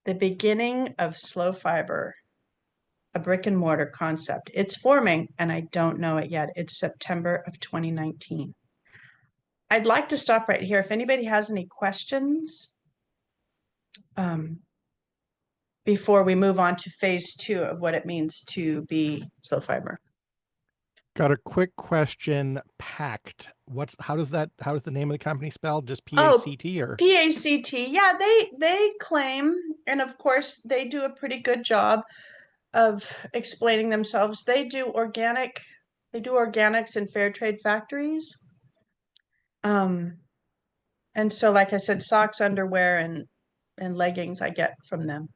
E: the beginning of slow fiber, a brick and mortar concept. It's forming, and I don't know it yet. It's September of 2019. I'd like to stop right here. If anybody has any questions, before we move on to phase 2 of what it means to be slow fiber.
D: Got a quick question. Pact. How is the name of the company spelled? Just
E: Oh,
D: PACT or?
E: PACT. Yeah, they claim, and of course they do a pretty good job of explaining themselves. They do organics in fair trade factories. And so like I said, socks, underwear, and leggings I get from them.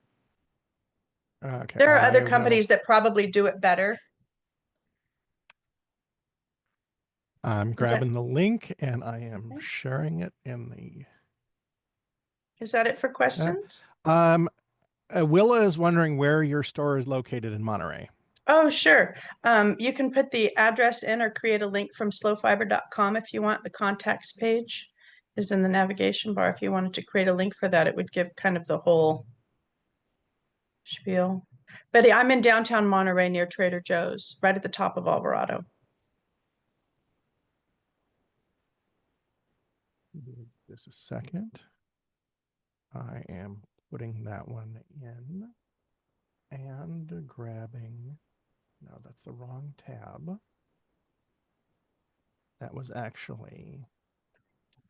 D: Okay.
E: There are
D: I
E: other
D: will-
E: companies that probably do it better.
D: I'm grabbing the link and I am sharing it in the.
E: Is that it for questions?
D: Willa is wondering where your store is located in Monterey.
E: Oh, sure. You can put the address in or create a link from slowfiber.com if you want. The contacts page is in the navigation bar. If you wanted to create a link for that, it would give kind of the whole spiel. But I'm in downtown Monterey near Trader Joe's, right at the top of Alvarado.
D: Just a second. I am putting that one in and grabbing. No, that's the wrong tab. That was actually.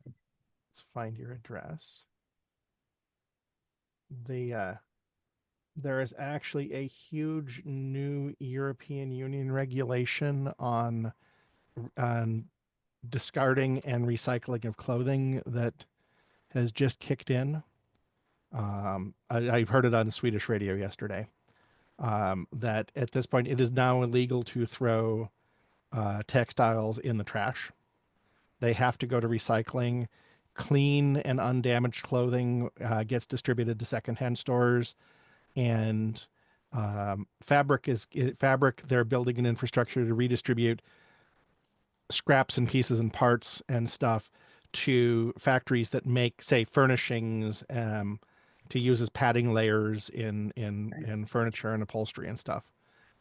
D: Let's find your address. There is actually a huge new European Union regulation on discarding and recycling of clothing that has just kicked in. I've heard it on Swedish radio yesterday. That at this point it is now illegal to throw textiles in the trash. They have to go to recycling. Clean and undamaged clothing gets distributed to secondhand stores, and fabric. They're building an infrastructure to redistribute scraps and pieces and parts and stuff to factories that make, say, furnishings to use as padding layers in furniture and upholstery and stuff.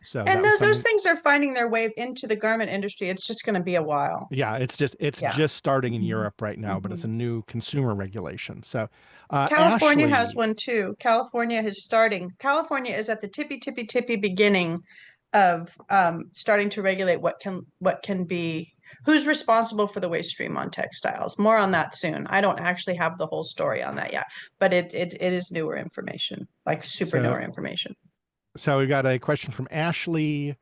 D: So
E: And
D: that was
E: those
D: something.
E: things are finding their way into the garment industry. It's just going to be a while.
D: Yeah, it's
E: Yeah.
D: just starting in
E: Mhm.
D: Europe right now, but it's a new consumer regulation. So
E: California has
D: Ashley,
E: one too. California is starting. California is at the tippy beginning of starting to regulate what can be, who's responsible for the waste stream on textiles. More on that soon. I don't actually have the whole story on that yet, but it is newer information, like super newer information.
D: So we got a question from Ashley.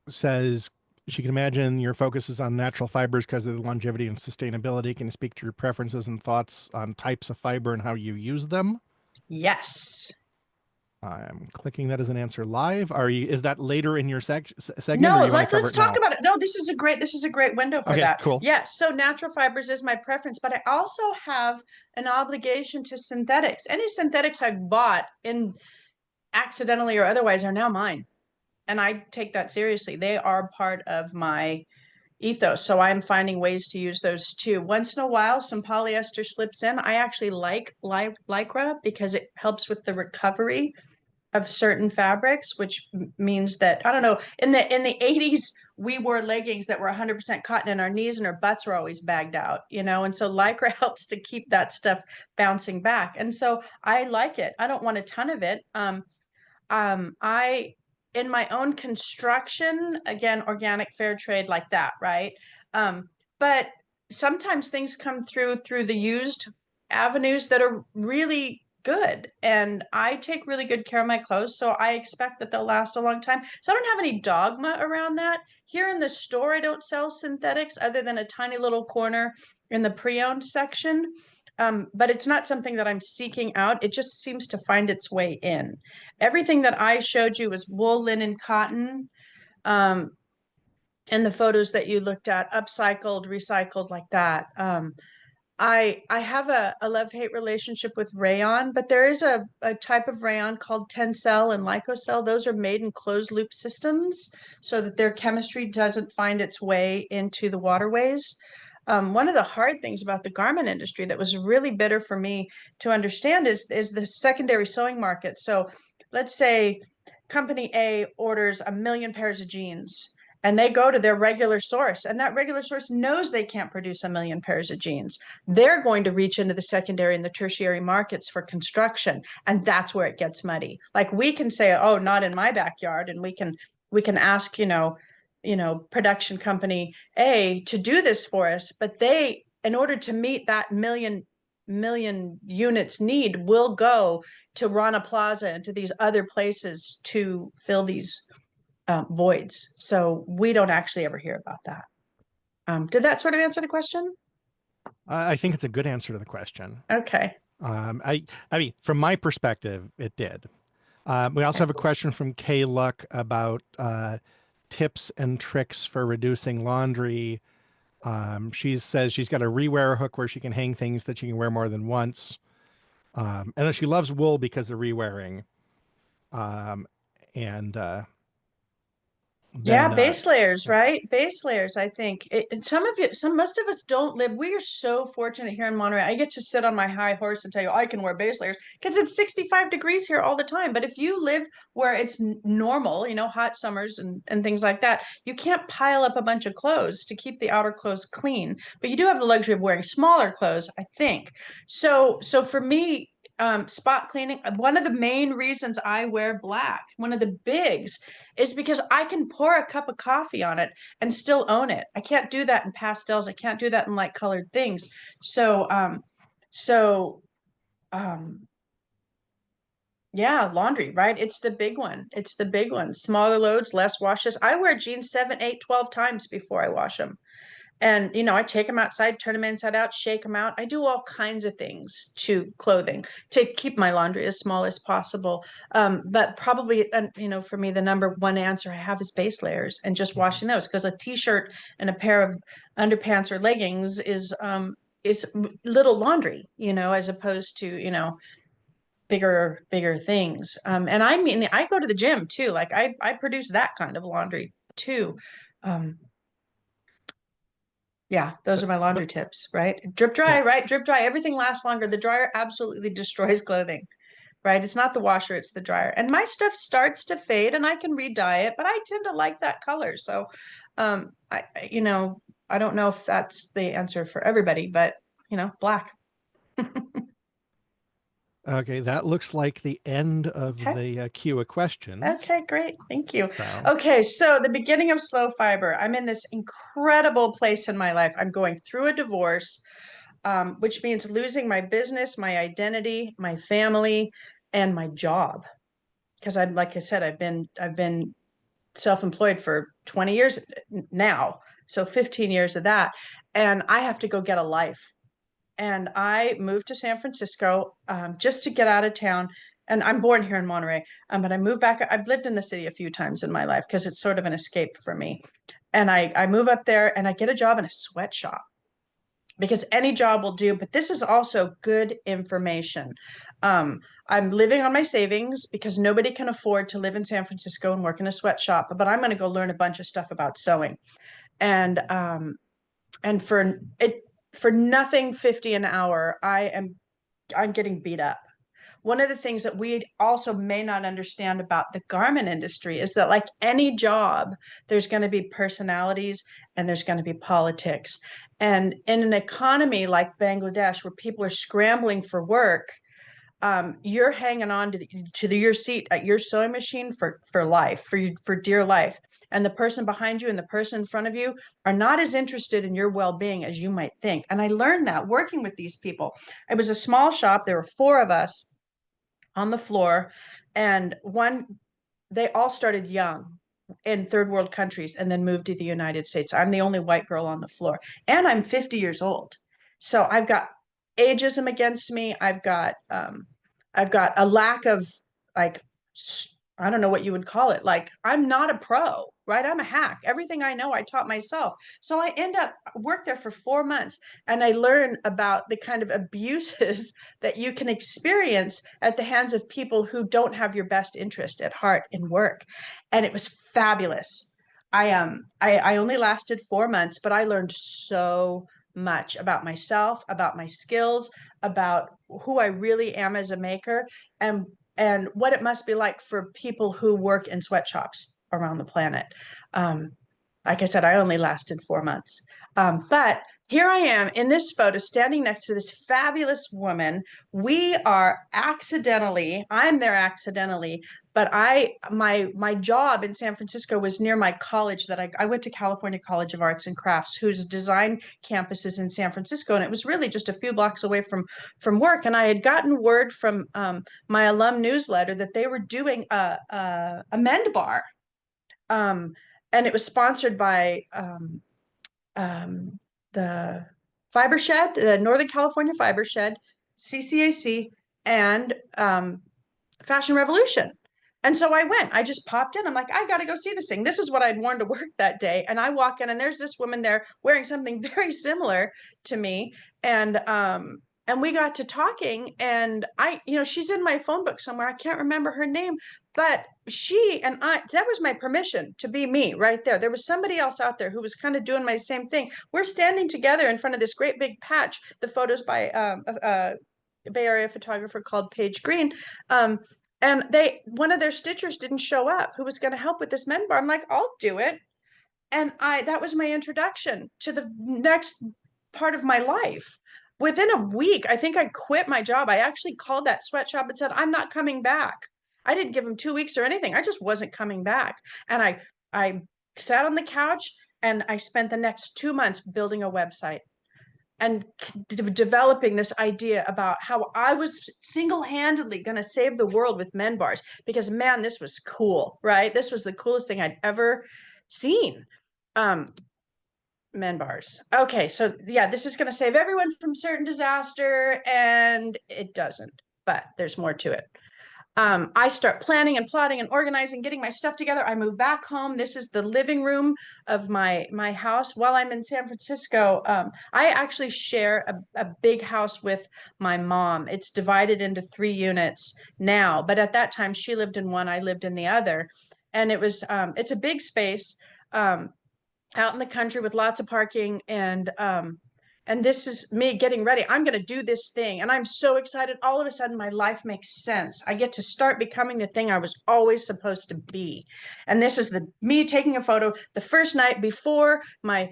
D: Says she can imagine your focus is on natural fibers because of the longevity and sustainability. Can you speak to your preferences and thoughts on types of fiber and how you use them?
E: Yes.
D: I'm clicking that as an answer live. Is that later in your segment,
E: No,
D: or you want to cover
E: let's
D: it now?
E: talk about it. No, this is a great window for
D: Okay,
E: that.
D: cool.
E: Yes, so natural fibers is my preference, but I also have an obligation to synthetics. Any synthetics I've bought in accidentally or otherwise are now mine. And I take that seriously. They are part of my ethos. So I'm finding ways to use those too. Once in a while, some polyester slips in. I actually like Lycra because it helps with the recovery of certain fabrics, which means that, I don't know, in the 80s, we wore leggings that were 100% cotton and our knees and our butts were always bagged out, and so Lycra helps to keep that stuff bouncing back. And so I like it. I don't want a ton of it. I, in my own construction, again, organic fair trade like that, right? But sometimes things come through the used avenues that are really good, and I take really good care of my clothes, so I expect that they'll last a long time. So I don't have any dogma around that. Here in the store, I don't sell synthetics other than a tiny little corner in the pre-owned section. But it's not something that I'm seeking out. It just seems to find its way in. Everything that I showed you was wool, linen, cotton, and the photos that you looked at, upcycled, recycled, like that. I have a love-hate relationship with rayon, but there is a type of rayon called Tencel and Lyocell. Those are made in closed loop systems so that their chemistry doesn't find its way into the waterways. One of the hard things about the garment industry that was really bitter for me to understand is the secondary sewing market. So let's say company A orders 1 million pairs of jeans, and they go to their regular source, and that regular source knows they can't produce 1 million pairs of jeans. They're going to reach into the secondary and the tertiary markets for construction, and that's where it gets muddy. Like we can say, oh, not in my backyard, and we can ask, production company A to do this for us, but they, in order to meet that million units need, will go to Rana Plaza and to these other places to fill these voids. So we don't actually ever hear about that. Did that sort of answer the question?
D: I think it's a good answer to the question.
E: Okay.
D: I mean, from my perspective, it did. We also have a question from Kay Luck about tips and tricks for reducing laundry. She says she's got a rewear hook where she can hang things that she can wear more than once. And then she loves wool because of rewearing.
E: Yeah,
D: Then,
E: base layers, right? Base layers, I think. And most of us don't live. We are so fortunate here in Monterey. I get to sit on my high horse and tell you I can wear base layers because it's 65 degrees here all the time. But if you live where it's normal, hot summers and things like that, you can't pile up a bunch of clothes to keep the outer clothes clean. But you do have the luxury of wearing smaller clothes, I think. So for me, spot cleaning, one of the main reasons I wear black, one of the bigs, is because I can pour a cup of coffee on it and still own it. I can't do that in pastels. I can't do that in light colored things. So yeah, laundry, right? It's the big one. It's the big one. Smaller loads, less washes. I wear jeans 7, 8, 12 times before I wash them. And, I take them outside, turn them inside out, shake them out. I do all kinds of things to clothing to keep my laundry as small as possible. But probably, for me, the number one answer I have is base layers and just washing those, because a t-shirt and a pair of underpants or leggings is little laundry, as opposed to, bigger things. And I mean, I go to the gym too. Like I produce that kind of laundry too. Yeah, those are my laundry tips, right? Drip dry,
D: yeah,
E: right? Drip dry. Everything lasts longer. The dryer absolutely destroys clothing, right? It's not the washer, it's the dryer. And my stuff starts to fade and I can re-dye it, but I tend to like that color. So, I don't know if that's the answer for everybody, but black.
D: okay, that looks like the end of
E: Okay.
D: the queue of questions.
E: Okay, great. Thank you.
D: So,
E: Okay, so the beginning of slow fiber. I'm in this incredible place in my life. I'm going through a divorce, which means losing my business, my identity, my family, and my job. Because like I said, I've been self-employed for 20 years now, so 15 years of that, and I have to go get a life. And I moved to San Francisco just to get out of town. And I'm born here in Monterey, but I moved back. I've lived in the city a few times in my life because it's sort of an escape for me. And I move up there and I get a job in a sweatshop because any job will do. But this is also good information. I'm living on my savings because nobody can afford to live in San Francisco and work in a sweatshop. But I'm going to go learn a bunch of stuff about sewing, and for nothing 50 an hour, I'm getting beat up. One of the things that we also may not understand about the garment industry is that, like any job, there's going to be personalities and there's going to be politics. And in an economy like Bangladesh, where people are scrambling for work, you're hanging on to your seat at your sewing machine for life, for dear life. And the person behind you and the person in front of you are not as interested in your well-being as you might think. And I learned that working with these people. It was a small shop. There were 4 of us on the floor, and they all started young in third world countries and then moved to the United States. I'm the only white girl on the floor, and I'm 50 years old. So I've got ageism against me. I've got a lack of, like, I don't know what you would call it. Like, I'm not a pro. right? I'm a hack. Everything I know, I taught myself. So I worked there for 4 months, and I learned about the kind of abuses that you can experience at the hands of people who don't have your best interest at heart in work. And it was fabulous. I only lasted 4 months, but I learned so much about myself, about my skills, about who I really am as a maker, and what it must be like for people who work in sweatshops around the planet. Like I said, I only lasted 4 months. But here I am in this photo standing next to this fabulous woman. We are I'm there accidentally, but my job in San Francisco was near my college that I went to California College of Arts and Crafts, whose design campus is in San Francisco. And it was really just a few blocks away from work. And I had gotten word from my alum newsletter that they were doing a mend bar. And it was sponsored by the Fiber Shed, the Northern California Fiber Shed, CCAC, and Fashion Revolution. And so I went. I just popped in. I'm like, I got to go see this thing. This is what I'd worn to work that day. And I walk in, and there's this woman there wearing something very similar to me. And we got to talking, and she's in my phone book somewhere. I can't remember her name, but she and that was my permission to be me right there. There was somebody else out there who was kind of doing my same thing. We're standing together in front of this great big patch. The photos by a Bay Area photographer called Paige Green. And one of their stitchers didn't show up who was going to help with this mend bar. I'm like, I'll do it. And that was my introduction to the next part of my life. Within a week, I think I quit my job. I actually called that sweatshop and said, I'm not coming back. I didn't give them 2 weeks or anything. I just wasn't coming back. And I sat on the couch, and I spent the next 2 months building a website and developing this idea about how I was single-handedly going to save the world with mend bars, because man, this was cool, right? This was the coolest thing I'd ever seen. Men bars. Okay, so yeah, this is going to save everyone from certain disaster, and it doesn't, but there's more to it. I start planning and plotting and organizing, getting my stuff together. I move back home. This is the living room of my house while I'm in San Francisco. I actually share a big house with my mom. It's divided into 3 units now, but at that time she lived in one, I lived in the other. And it's a big space. Out in the country with lots of parking, and this is me getting ready. I'm going to do this thing, and I'm so excited. All of a sudden my life makes sense. I get to start becoming the thing I was always supposed to be. And this is me taking a photo the first night before my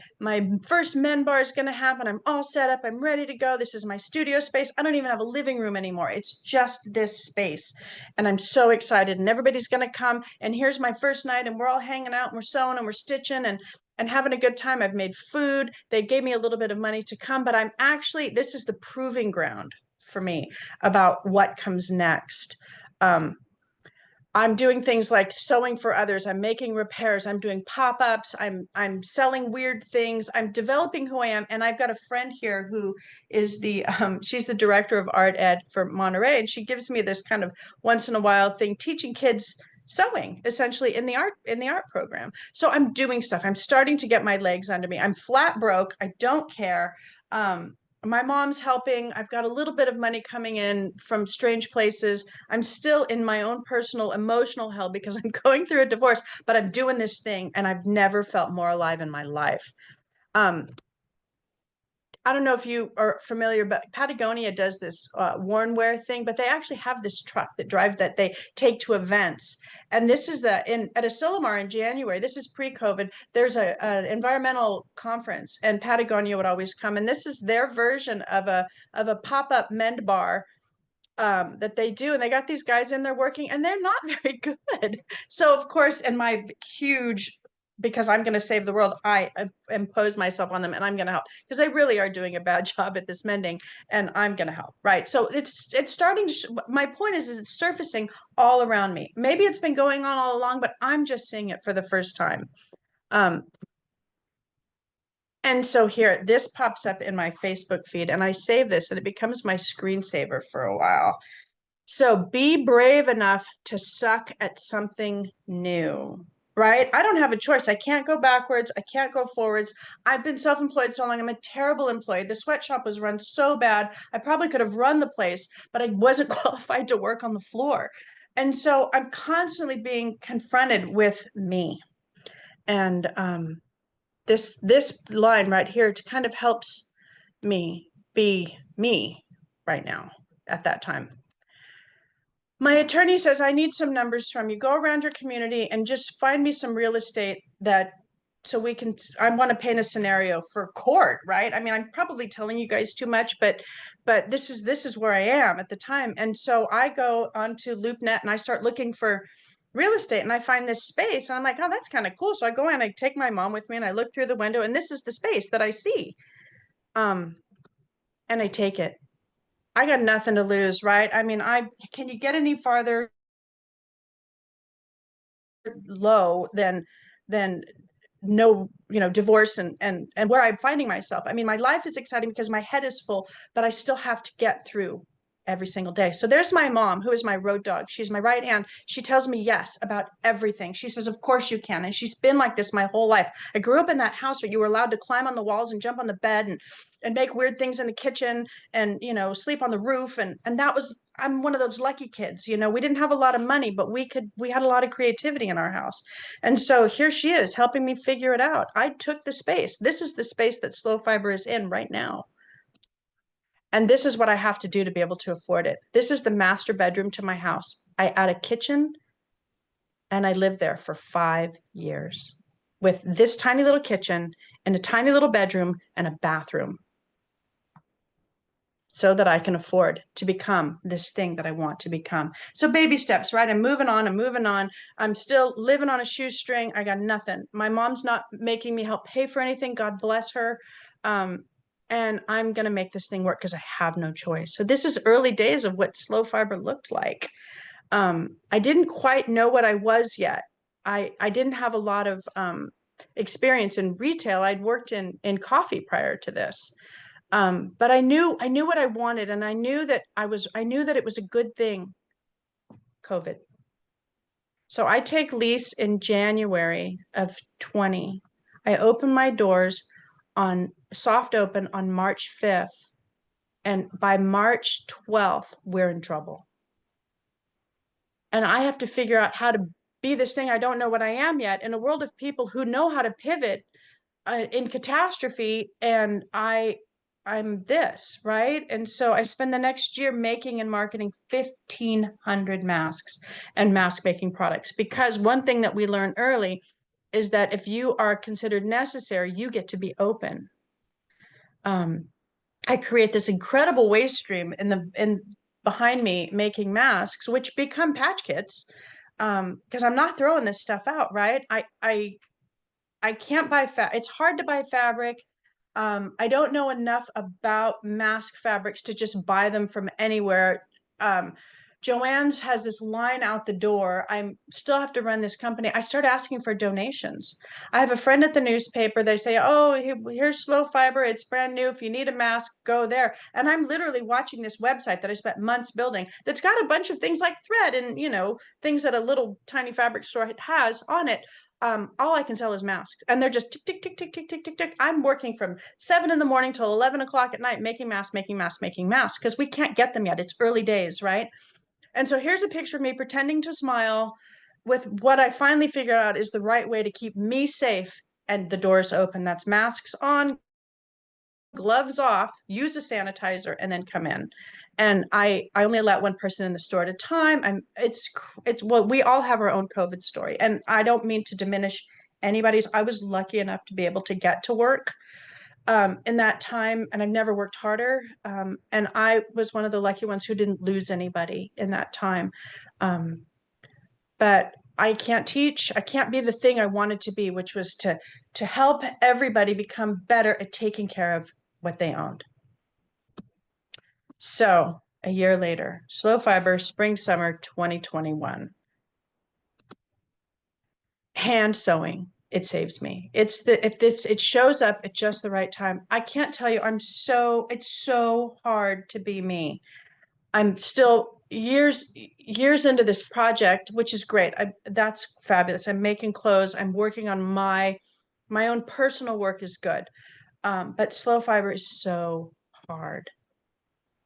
E: first mend bar is going to happen. I'm all set up, I'm ready to go. This is my studio space. I don't even have a living room anymore. It's just this space, and I'm so excited, and everybody's going to come, and here's my first night, and we're all hanging out, and we're sewing, and we're stitching, and having a good time. I've made food. They gave me a little bit of money to come, but this is the proving ground for me about what comes next. I'm doing things like sewing for others. I'm making repairs. I'm doing pop-ups. I'm selling weird things. I'm developing who I am. And I've got a friend here who is she's the director of art ed for Monterey. And she gives me this kind of once in a while thing, teaching kids sewing essentially in the art program. So I'm doing stuff. I'm starting to get my legs under me. I'm flat broke. I don't care. My mom's helping. I've got a little bit of money coming in from strange places. I'm still in my own personal emotional hell because I'm going through a divorce, but I'm doing this thing, and I've never felt more alive in my life. I don't know if you are familiar, but Patagonia does this worn wear thing, but they actually have this truck that they take to events. And this is at Asilomar in January. This is pre-COVID. There's an environmental conference, and Patagonia would always come. And this is their version of a pop-up mend bar that they do. And they got these guys in there working, and they're not very good. So of course, in my huge, because I'm going to save the world, I impose myself on them, and I'm going to help, because they really are doing a bad job at this mending, and I'm going to help. Right. So it's starting to, my point is it's surfacing all around me. Maybe it's been going on all along, but I'm just seeing it for the first time. And so here, this pops up in my Facebook feed, and I save this, and it becomes my screensaver for a while. So be brave enough to suck at something new. right? I don't have a choice. I can't go backwards. I can't go forwards. I've been self-employed so long. I'm a terrible employee. The sweatshop was run so bad. I probably could have run the place, but I wasn't qualified to work on the floor. And so I'm constantly being confronted with me. And this line right here kind of helps me be me right now at that time. My attorney says, I need some numbers from you. Go around your community and just find me some real estate that so we can, I want to paint a scenario for court, right? I mean, I'm probably telling you guys too much, but this is where I am at the time. And so I go onto LoopNet and I start looking for real estate and I find this space and I'm like, oh, that's kind of cool. So I go in, I take my mom with me and I look through the window and this is the space that I see. And I take it. I got nothing to lose, right? I mean, can you get any farther low than no, divorce and where I'm finding myself. I mean, my life is exciting because my head is full, but I still have to get through every single day. So there's my mom, who is my road dog. She's my right hand. She tells me yes about everything. She says, of course you can. And she's been like this my whole life. I grew up in that house where you were allowed to climb on the walls and jump on the bed and make weird things in the kitchen and, sleep on the roof. And I'm one of those lucky kids. We didn't have a lot of money, but we had a lot of creativity in our house. And so here she is helping me figure it out. I took the space. This is the space that Slow Fiber is in right now. And this is what I have to do to be able to afford it. This is the master bedroom to my house. I add a kitchen and I lived there for 5 years with this tiny little kitchen and a tiny little bedroom and a bathroom so that I can afford to become this thing that I want to become. So baby steps, right? I'm moving on. I'm still living on a shoestring. I got nothing. My mom's not making me help pay for anything. God bless her. And I'm going to make this thing work because I have no choice. So this is early days of what Slow Fiber looked like. I didn't quite know what I was yet. I didn't have a lot of experience in retail. I'd worked in coffee prior to this. But I knew what I wanted, and I knew that it was a good thing, COVID. So I take lease in January of 20. I open my doors on soft open on March 5th. And by March 12th, we're in trouble. And I have to figure out how to be this thing I don't know what I am yet in a world of people who know how to pivot in catastrophe. And I'm this, right? And so I spend the next year making and marketing 1,500 masks and mask making products. Because one thing that we learned early is that if you are considered necessary, you get to be open. I create this incredible waste stream in behind me making masks, which become patch kits. Because I'm not throwing this stuff out, right? I can't buy it's hard to buy fabric. I don't know enough about mask fabrics to just buy them from anywhere. Joanne's has this line out the door. I still have to run this company. I start asking for donations. I have a friend at the newspaper. They say, oh, here's Slow Fiber. It's brand new. If you need a mask, go there. And I'm literally watching this website that I spent months building that's got a bunch of things like thread and, things that a little tiny fabric store has on it. All I can sell is masks, and they're just tick, tick, tick, tick, tick, tick, tick, tick. I'm working from 7 in the morning till 11 o'clock at night, making masks, because we can't get them yet. It's early days, right? And so here's a picture of me pretending to smile with what I finally figured out is the right way to keep me safe and the doors open. That's masks on, gloves off, use a sanitizer, and then come in. And I only let one person in the store at a time. It's well, we all have our own COVID story, and I don't mean to diminish anybody's. I was lucky enough to be able to get to work in that time, and I've never worked harder. And I was one of the lucky ones who didn't lose anybody in that time. But I can't teach. I can't be the thing I wanted to be, which was to help everybody become better at taking care of what they owned. So a year later, Slow Fiber, spring, summer 2021. Hand sewing, it saves me. It shows up at just the right time. I can't tell you, it's so hard to be me. I'm still, years into this project, which is great. That's fabulous. I'm making clothes. I'm working on my own personal work is good. But slow fiber is so hard.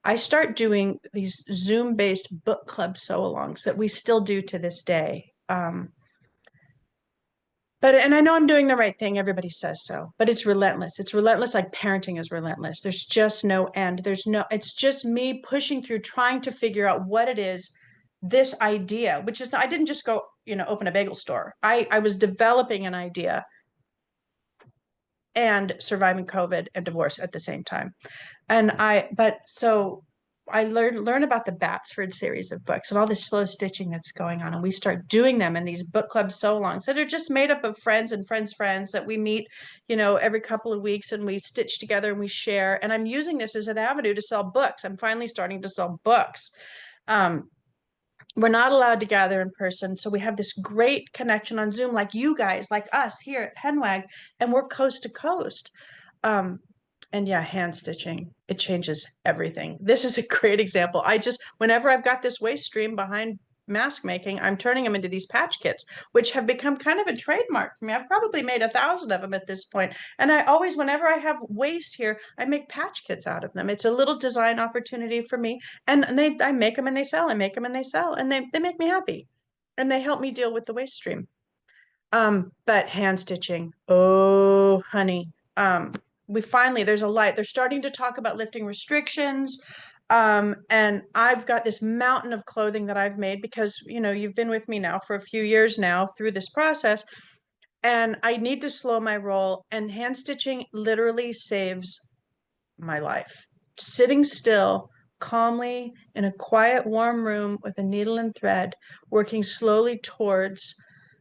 E: I start doing these Zoom-based book club sew-alongs that we still do to this day. And I know I'm doing the right thing. Everybody says so, but it's relentless. It's relentless, like parenting is relentless. There's just no end. It's just me pushing through, trying to figure out what it is, this idea, which is, I didn't just go, open a bagel store. I was developing an idea and surviving COVID and divorce at the same time. So I learn about the Batsford series of books and all this slow stitching that's going on. And we start doing them in these book club sew-alongs that are just made up of friends and friends that we meet, every couple of weeks, and we stitch together and we share. And I'm using this as an avenue to sell books. I'm finally starting to sell books. We're not allowed to gather in person. So we have this great connection on Zoom, like you guys, like us here at PenWag, and we're coast to coast. And yeah, hand stitching, it changes everything. This is a great example. Whenever I've got this waste stream behind mask making, I'm turning them into these patch kits, which have become kind of a trademark for me. I've probably made 1,000 of them at this point. And I always, whenever I have waste here, I make patch kits out of them. It's a little design opportunity for me. And I make them and they sell, I make them and they sell, and they make me happy. And they help me deal with the waste stream. But hand stitching, oh, honey, there's a light. They're starting to talk about lifting restrictions. And I've got this mountain of clothing that I've made because, you've been with me now for a few years now through this process, and I need to slow my roll, and hand stitching literally saves my life. Sitting still, calmly in a quiet, warm room with a needle and thread, working slowly towards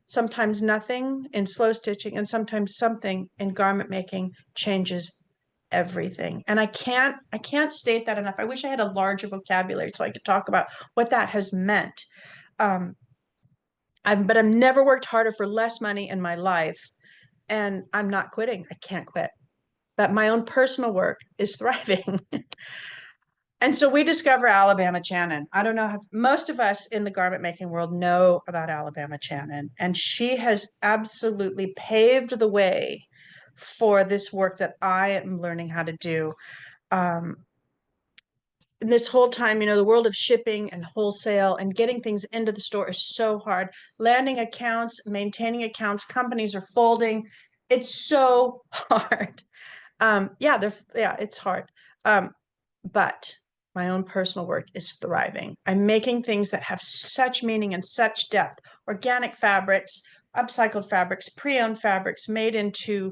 E: sometimes nothing in slow stitching and sometimes something in garment making changes everything. And I can't state that enough. I wish I had a larger vocabulary so I could talk about what that has meant. But I've never worked harder for less money in my life, and I'm not quitting. I can't quit. But my own personal work is thriving. And so we discover Alabama Channon. I don't know how most of us in the garment making world know about Alabama Channon, and she has absolutely paved the way for this work that I am learning how to do. This whole time, the world of shipping and wholesale and getting things into the store is so hard. Landing accounts, maintaining accounts, companies are folding. It's so hard. It's hard. But my own personal work is thriving. I'm making things that have such meaning and such depth. Organic fabrics, upcycled fabrics, pre-owned fabrics made into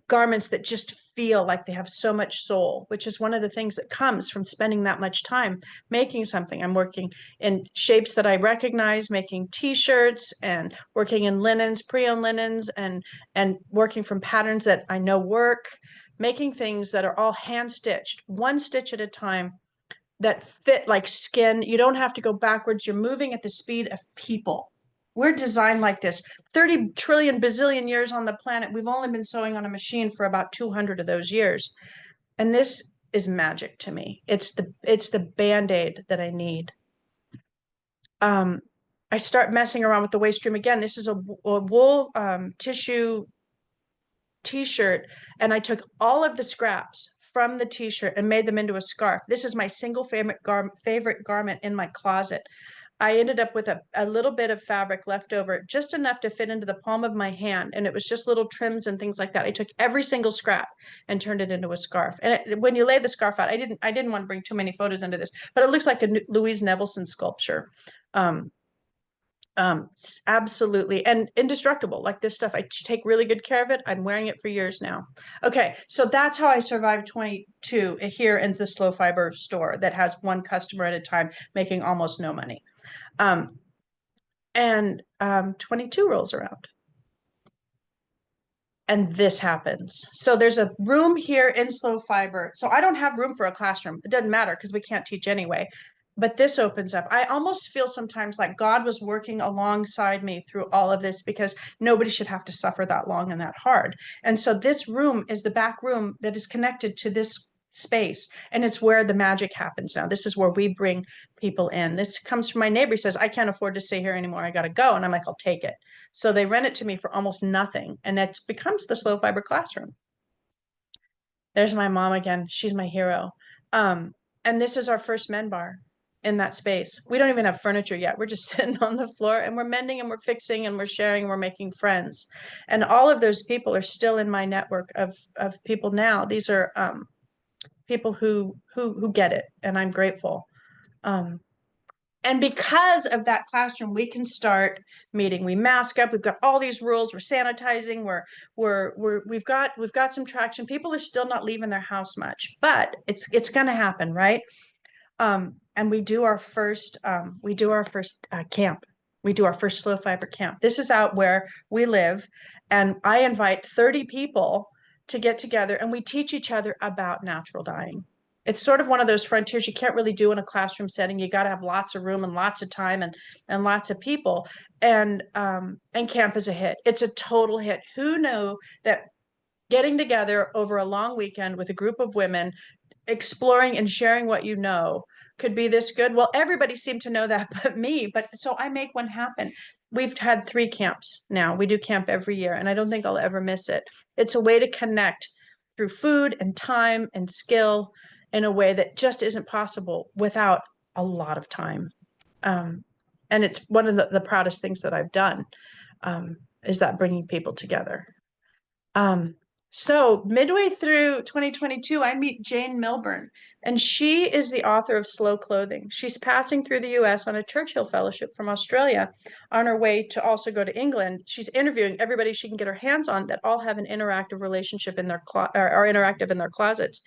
E: garments that just feel like they have so much soul, which is one of the things that comes from spending that much time making something. I'm working in shapes that I recognize, making t-shirts and working in linens, pre-owned linens, and working from patterns that I know work, making things that are all hand stitched, one stitch at a time, that fit like skin. You don't have to go backwards. You're moving at the speed of people. We're designed like this. 30 trillion bazillion years on the planet. We've only been sewing on a machine for about 200 of those years. And this is magic to me. It's the Band-Aid that I need. I start messing around with the waist stream again. This is a wool tissue t-shirt, and I took all of the scraps from the t-shirt and made them into a scarf. This is my single favorite garment in my closet. I ended up with a little bit of fabric left over, just enough to fit into the palm of my hand, and it was just little trims and things like that. I took every single scrap and turned it into a scarf. And when you lay the scarf out, I didn't want to bring too many photos into this, but it looks like a Louise Nevelson sculpture. Absolutely. And indestructible. Like this stuff, I take really good care of it. I'm wearing it for years now. Okay, so that's how I survived 22 here in the slow fiber store that has one customer at a time, making almost no money. 22 rolls around, and this happens. So there's a room here in slow fiber. So I don't have room for a classroom. It doesn't matter because we can't teach anyway. But this opens up. I almost feel sometimes like God was working alongside me through all of this, because nobody should have to suffer that long and that hard. And so this room is the back room that is connected to this space, and it's where the magic happens now. This is where we bring people in. This comes from my neighbor. He says, I can't afford to stay here anymore, I got to go. And I'm like, I'll take it. So they rent it to me for almost nothing, and it becomes the slow fiber classroom. There's my mom again. She's my hero. And this is our first men bar in that space. We don't even have furniture yet. We're just sitting on the floor, and we're mending and we're fixing and we're sharing and we're making friends. And all of those people are still in my network of people now. These are people who get it, and I'm grateful. And because of that classroom, we can start meeting. We mask up. We've got all these rules. We're sanitizing. We've got some traction. People are still not leaving their house much, but it's going to happen, right? And we do our first camp. We do our first slow fiber camp. This is out where we live, and I invite 30 people to get together, and we teach each other about natural dyeing. It's sort of one of those frontiers you can't really do in a classroom setting. You got to have lots of room and lots of time and lots of people. And camp is a hit. It's a total hit. Who knew that getting together over a long weekend with a group of women, exploring and sharing what you know, could be this good? Well, everybody seemed to know that but me. But so I make one happen. We've had 3 camps now. We do camp every year, and I don't think I'll ever miss it. It's a way to connect through food and time and skill in a way that just isn't possible without a lot of time. And it's one of the proudest things that I've done, is that bringing people together. So midway through 2022, I meet Jane Milburn, and she is the author of Slow Clothing. She's passing through the US on a Churchill Fellowship from Australia on her way to also go to England. She's interviewing everybody she can get her hands on that all have an interactive relationship in their are interactive in their closets.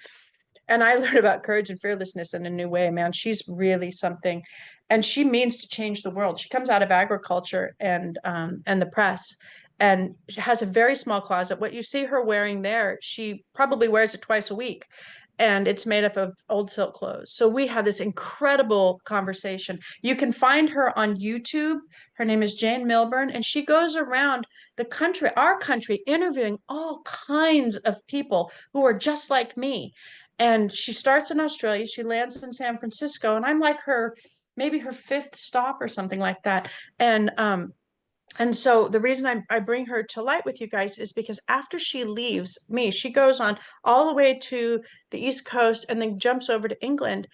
E: And I learned about courage and fearlessness in a new way, man. She's really something, and she means to change the world. She comes out of agriculture and the press, and she has a very small closet. What you see her wearing there, she probably wears it twice a week, and it's made up of old silk clothes. So we have this incredible conversation. You can find her on YouTube. Her name is Jane Milburn, and she goes around the country, our country, interviewing all kinds of people who are just like me. And she starts in Australia, she lands in San Francisco, and I'm like maybe her 5th stop or something like that. And so the reason I bring her to light with you guys is because after she leaves me, she goes on all the way to the East Coast and then jumps over to England.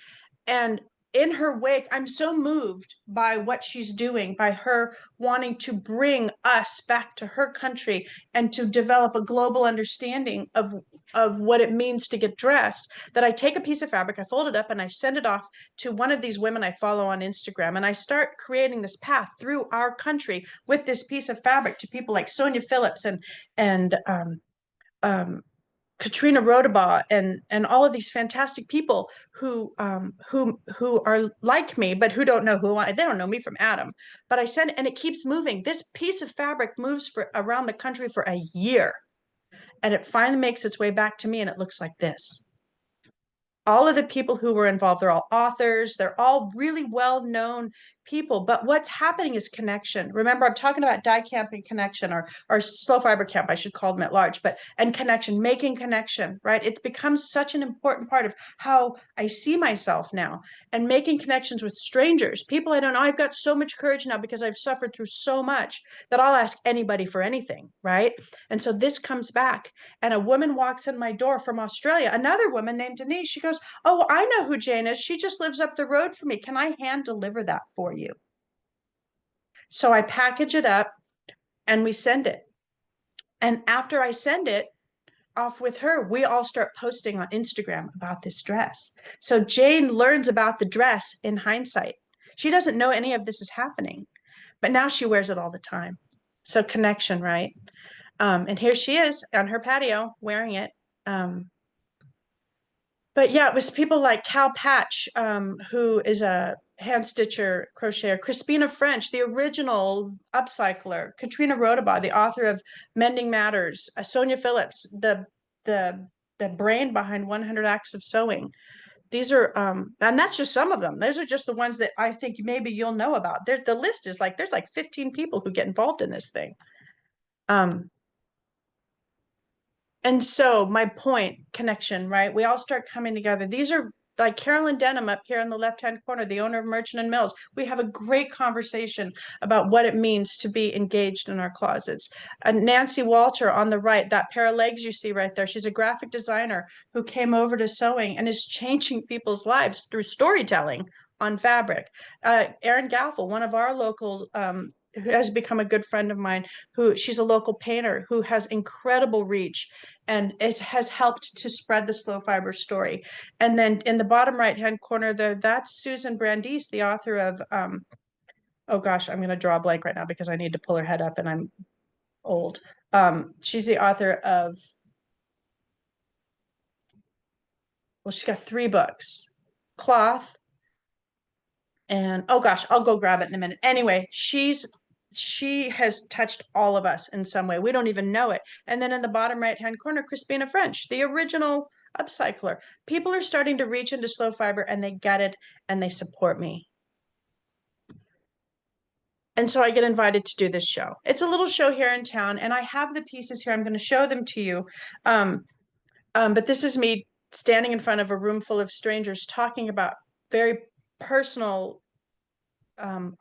E: And in her wake, I'm so moved by what she's doing, by her wanting to bring us back to her country and to develop a global understanding of what it means to get dressed, that I take a piece of fabric, I fold it up, and I send it off to one of these women I follow on Instagram. And I start creating this path through our country with this piece of fabric to people like Sonia Phillips and Katrina Rodabaugh and all of these fantastic people who are like me, but who don't know they don't know me from Adam. But I send, and it keeps moving. This piece of fabric moves around the country for a year, and it finally makes its way back to me, and it looks like this. All of the people who were involved, they're all authors, they're all really well-known people, but what's happening is connection. Remember, I'm talking about dye camp and connection, or slow fiber camp, I should call them at large, and connection, making connection, right? It becomes such an important part of how I see myself now, and making connections with strangers, people I don't know. I've got so much courage now because I've suffered through so much that I'll ask anybody for anything, right? And so this comes back, and a woman walks in my door from Australia, another woman named Denise. She goes, oh, I know who Jane is. She just lives up the road from me. Can I hand deliver that for you? So I package it up and we send it. And after I send it off with her, we all start posting on Instagram about this dress. So Jane learns about the dress in hindsight. She doesn't know any of this is happening, but now she wears it all the time. So connection, right? And here she is on her patio wearing it. But yeah, it was people like Cal Patch, who is a hand stitcher, crocheter, Crispina French, the original upcycler, Katrina Rodabaugh, the author of Mending Matters, Sonia Phillips, the brain behind 100 Acts of Sewing. These are, and that's just some of them. Those are just the ones that I think maybe you'll know about. The list is like, there's like 15 people who get involved in this thing. And so my point, connection, right? We all start coming together. These are like Carolyn Denham up here in the left-hand corner, the owner of Merchant and Mills. We have a great conversation about what it means to be engaged in our closets. Nancy Walter on the right, that pair of legs you see right there, she's a graphic designer who came over to sewing and is changing people's lives through storytelling on fabric. Erin Gaffel, one of our local who has become a good friend of mine, who she's a local painter who has incredible reach and has helped to spread the slow fiber story. And then in the bottom right hand corner there, that's Susan Brandeis, the author of oh gosh, I'm going to draw a blank right now because I need to pull her head up and I'm old. She's the author of, well, she's got 3 books: Cloth, and oh gosh, I'll go grab it in a minute. Anyway, she has touched all of us in some way. We don't even know it. And then in the bottom right hand corner, Crispina French, the original upcycler. People are starting to reach into slow fiber and they get it and they support me. And so I get invited to do this show. It's a little show here in town, and I have the pieces here. I'm going to show them to you. But this is me standing in front of a room full of strangers talking about very personal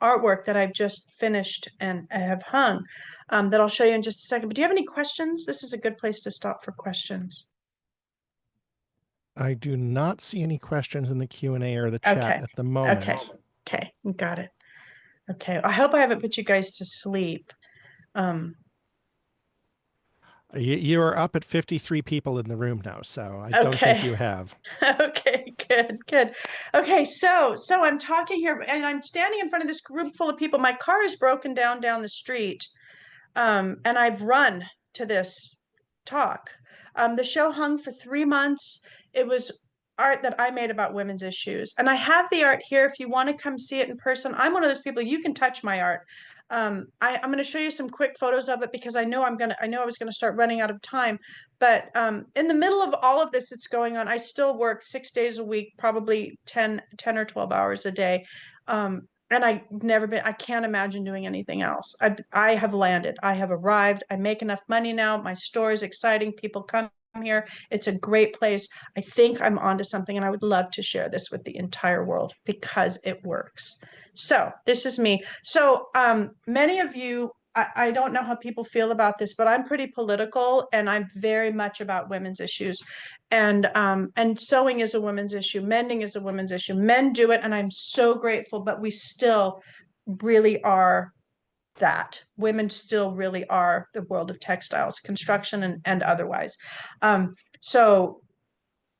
E: artwork that I've just finished and I have hung, that I'll show you in just a second. But do you have any questions? This is a good place to stop for questions.
D: I do not see any questions in the Q&A or the chat at the moment.
E: Okay, got it. Okay, I hope I haven't put you guys to sleep.
D: You are up at 53 people in the room now, so I don't think you have.
E: Okay, good. Okay, so I'm talking here and I'm standing in front of this group full of people. My car is broken down the street, and I've run to this talk. The show hung for 3 months. It was art that I made about women's issues, and I have the art here if you want to come see it in person. I'm one of those people, you can touch my art. I'm going to show you some quick photos of it because I know I was going to start running out of time. But in the middle of all of this that's going on, I still work 6 days a week, probably 10 or 12 hours a day. And I can't imagine doing anything else. I have landed, I have arrived, I make enough money now. My store is exciting. People come here. It's a great place. I think I'm onto something and I would love to share this with the entire world because it works. So this is me. So many of you, I don't know how people feel about this, but I'm pretty political and I'm very much about women's issues. And sewing is a women's issue. Mending is a women's issue. Men do it, and I'm so grateful, but we still really are that. Women still really are the world of textiles, construction and otherwise. So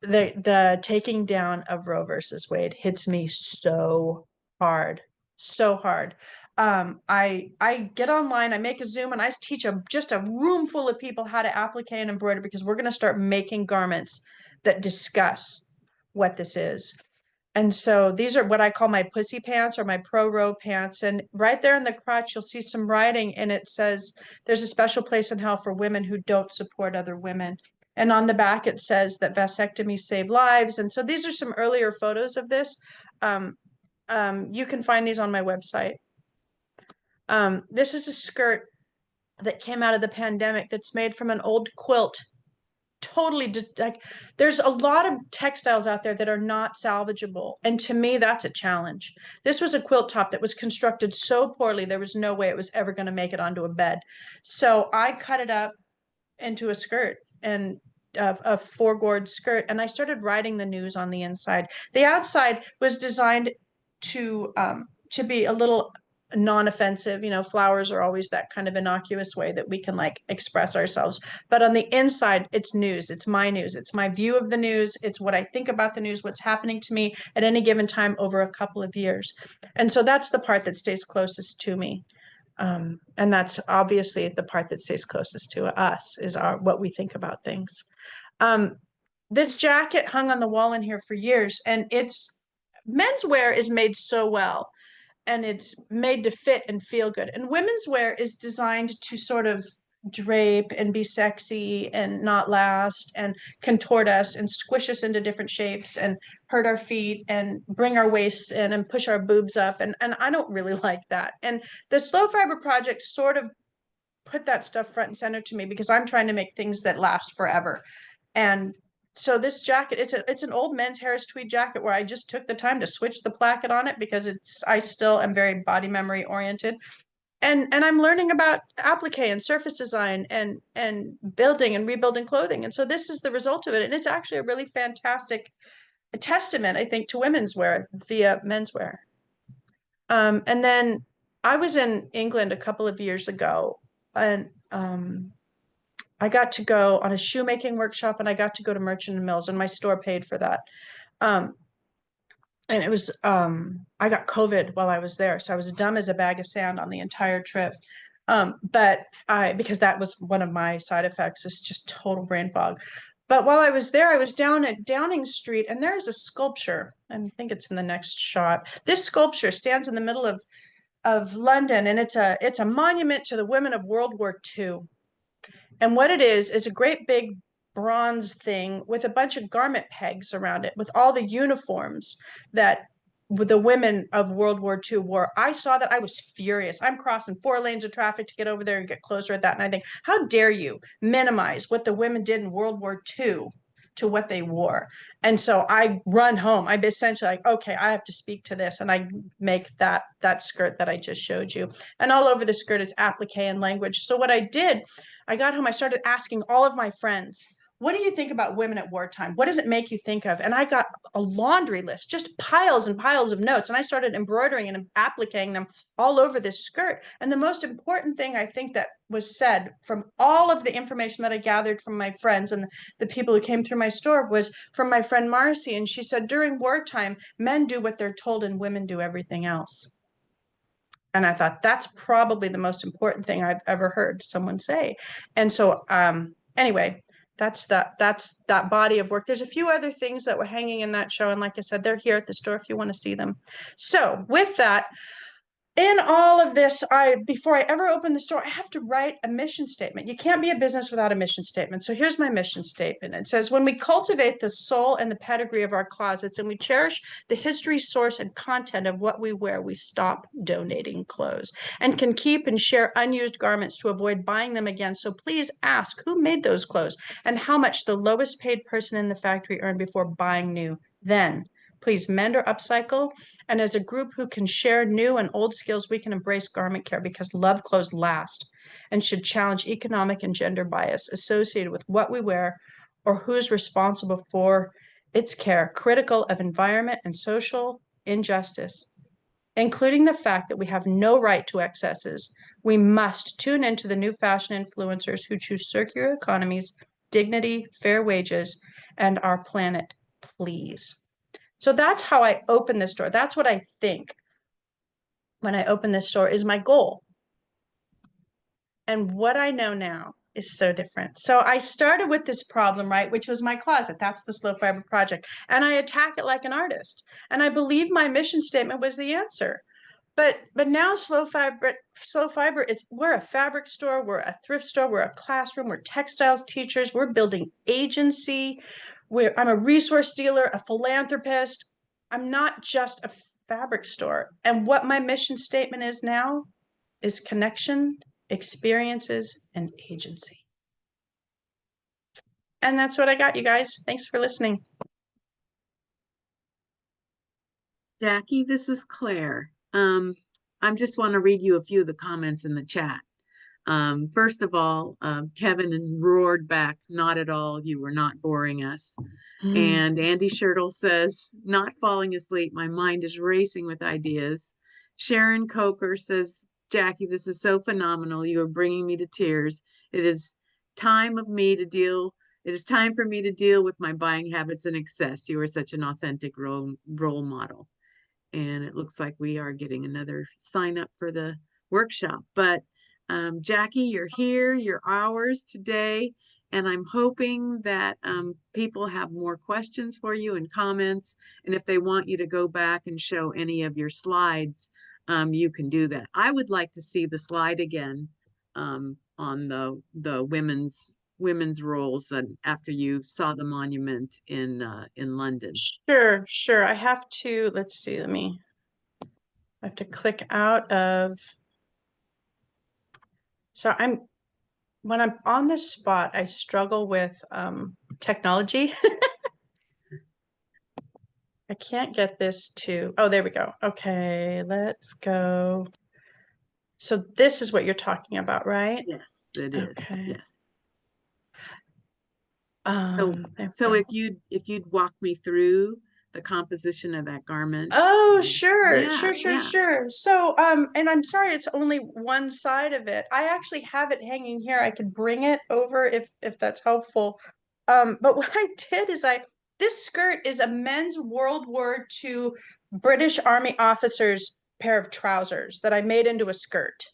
E: the taking down of Roe versus Wade hits me so hard. I get online, I make a Zoom, and I teach just a room full of people how to applique and embroider because we're going to start making garments that discuss what this is. And so these are what I call my pussy pants or my pro-Roe pants. And right there in the crotch, you'll see some writing, and it says, "There's a special place in hell for women who don't support other women." And on the back, it says that vasectomies save lives. And so these are some earlier photos of this. You can find these on my website. This is a skirt that came out of the pandemic that's made from an old quilt. Totally like there's a lot of textiles out there that are not salvageable, and to me that's a challenge. This was a quilt top that was constructed so poorly there was no way it was ever going to make it onto a bed. So I cut it up into a skirt and a 4-gourd skirt, and I started writing the news on the inside. The outside was designed to be a little non-offensive. Flowers are always that kind of innocuous way that we can like express ourselves, but on the inside it's news. It's my news, it's my view of the news, it's what I think about the news, what's happening to me at any given time over a couple of years. And so that's the part that stays closest to me. And that's obviously the part that stays closest to us is what we think about things. This jacket hung on the wall in here for years, and menswear is made so well and it's made to fit and feel good. And women's wear is designed to sort of drape and be sexy and not last and contort us and squish us into different shapes and hurt our feet and bring our waists in and push our boobs up. And I don't really like that. And the Slow Fiber Project sort of put that stuff front and center to me because I'm trying to make things that last forever. And so this jacket, it's an old men's Harris tweed jacket where I just took the time to switch the placket on it because I still am very body memory oriented. And I'm learning about applique and surface design and building and rebuilding clothing. And so this is the result of it. And it's actually a really fantastic testament, I think, to women's wear via menswear. And then I was in England a couple of years ago, and I got to go on a shoemaking workshop, and I got to go to Merchant and Mills, and my store paid for that. And it was I got COVID while I was there, so I was dumb as a bag of sand on the entire trip. But because that was one of my side effects, is just total brain fog. But while I was there, I was down at Downing Street, and there's a sculpture. I think it's in the next shot. This sculpture stands in the middle of London, and it's a monument to the women of World War II. And what it is a great big bronze thing with a bunch of garment pegs around it, with all the uniforms that the women of World War II wore. I saw that. I was furious. I'm crossing 4 lanes of traffic to get over there and get closer at that. And I think, how dare you minimize what the women did in World War II to what they wore? And so I run home. I'm essentially like, okay, I have to speak to this. And I make that skirt that I just showed you. And all over the skirt is applique and language. So what I did, I got home, I started asking all of my friends, what do you think about women at wartime? What does it make you think of? And I got a laundry list, just piles and piles of notes. And I started embroidering and appliquing them all over this skirt. And the most important thing I think that was said from all of the information that I gathered from my friends and the people who came through my store was from my friend Marcy. And she said, during wartime, men do what they're told and women do everything else. And I thought that's probably the most important thing I've ever heard someone say. And so anyway, that's that body of work. There's a few other things that were hanging in that show. And like I said, they're here at the store if you want to see them. So with that, in all of this, before I ever open the store, I have to write a mission statement. You can't be a business without a mission statement. So here's my mission statement. It says, when we cultivate the soul and the pedigree of our closets and we cherish the history, source, and content of what we wear, we stop donating clothes and can keep and share unused garments to avoid buying them again. So please ask who made those clothes and how much the lowest paid person in the factory earned before buying new. Then please mend or upcycle. And as a group who can share new and old skills, we can embrace garment care because love clothes last and should challenge economic and gender bias associated with what we wear or who is responsible for its care, critical of environment and social injustice, including the fact that we have no right to excesses. We must tune into the new fashion influencers who choose circular economies, dignity, fair wages, and our planet, please. So that's how I open this store. That's what I think when I open this store is my goal. And what I know now is so different. So I started with this problem, right, which was my closet. That's the Slow Fiber Project. And I attack it like an artist. And I believe my mission statement was the answer. But now Slow Fiber, we're a fabric store, we're a thrift store, we're a classroom, we're textiles teachers, we're building agency. I'm a resource dealer, a philanthropist. I'm not just a fabric store. And what my mission statement is now is connection, experiences, and agency. And that's what I got, you guys. Thanks for listening.
B: Jackie, this is Claire. I just want to read you a few of the comments in the chat. First of all, Kevin roared back, not at all, you were not boring us. And Andy Schertle says, not falling asleep, my mind is racing with ideas. Sharon Coker says, Jackie, this is so phenomenal. You are bringing me to tears. It is time for me to deal with my buying habits and excess. You are such an authentic role model. And it looks like we are getting another sign up for the workshop. But Jackie, you're here, you're ours today. And I'm hoping that people have more questions for you and comments. And if they want you to go back and show any of your slides, you can do that. I would like to see the slide again on the women's roles and after you saw the monument in London.
E: Sure. I have to, let's see, I have to click out of, so when I'm on the spot, I struggle with technology. I can't get this to, oh, there we go. Okay, let's go. So this is what you're talking about, right?
B: Yes, it is.
E: Okay.
B: Yes.
E: There we
B: So
E: go.
B: if you'd walk me through the composition of that garment.
E: Oh, sure,
B: Yeah, yeah.
E: sure. So, and I'm sorry, it's only one side of it. I actually have it hanging here. I could bring it over if that's helpful. But what I did is this skirt is a men's World War II British Army officer's pair of trousers that I made into a skirt.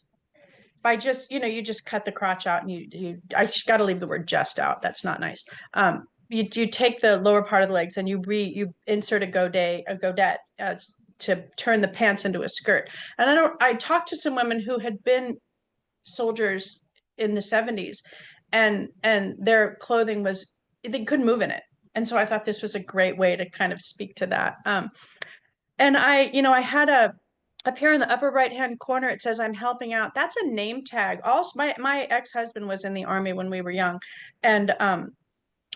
E: By just, you just cut the crotch out and I got to leave the word just out. That's not nice. You take the lower part of the legs and you insert a godette to turn the pants into a skirt. And I talked to some women who had been soldiers in the 70s and their clothing they couldn't move in it. And so I thought this was a great way to kind of speak to that. And I had up here in the upper right hand corner, it says I'm helping out. That's a name tag. Also, my ex-husband was in the Army when we were young, and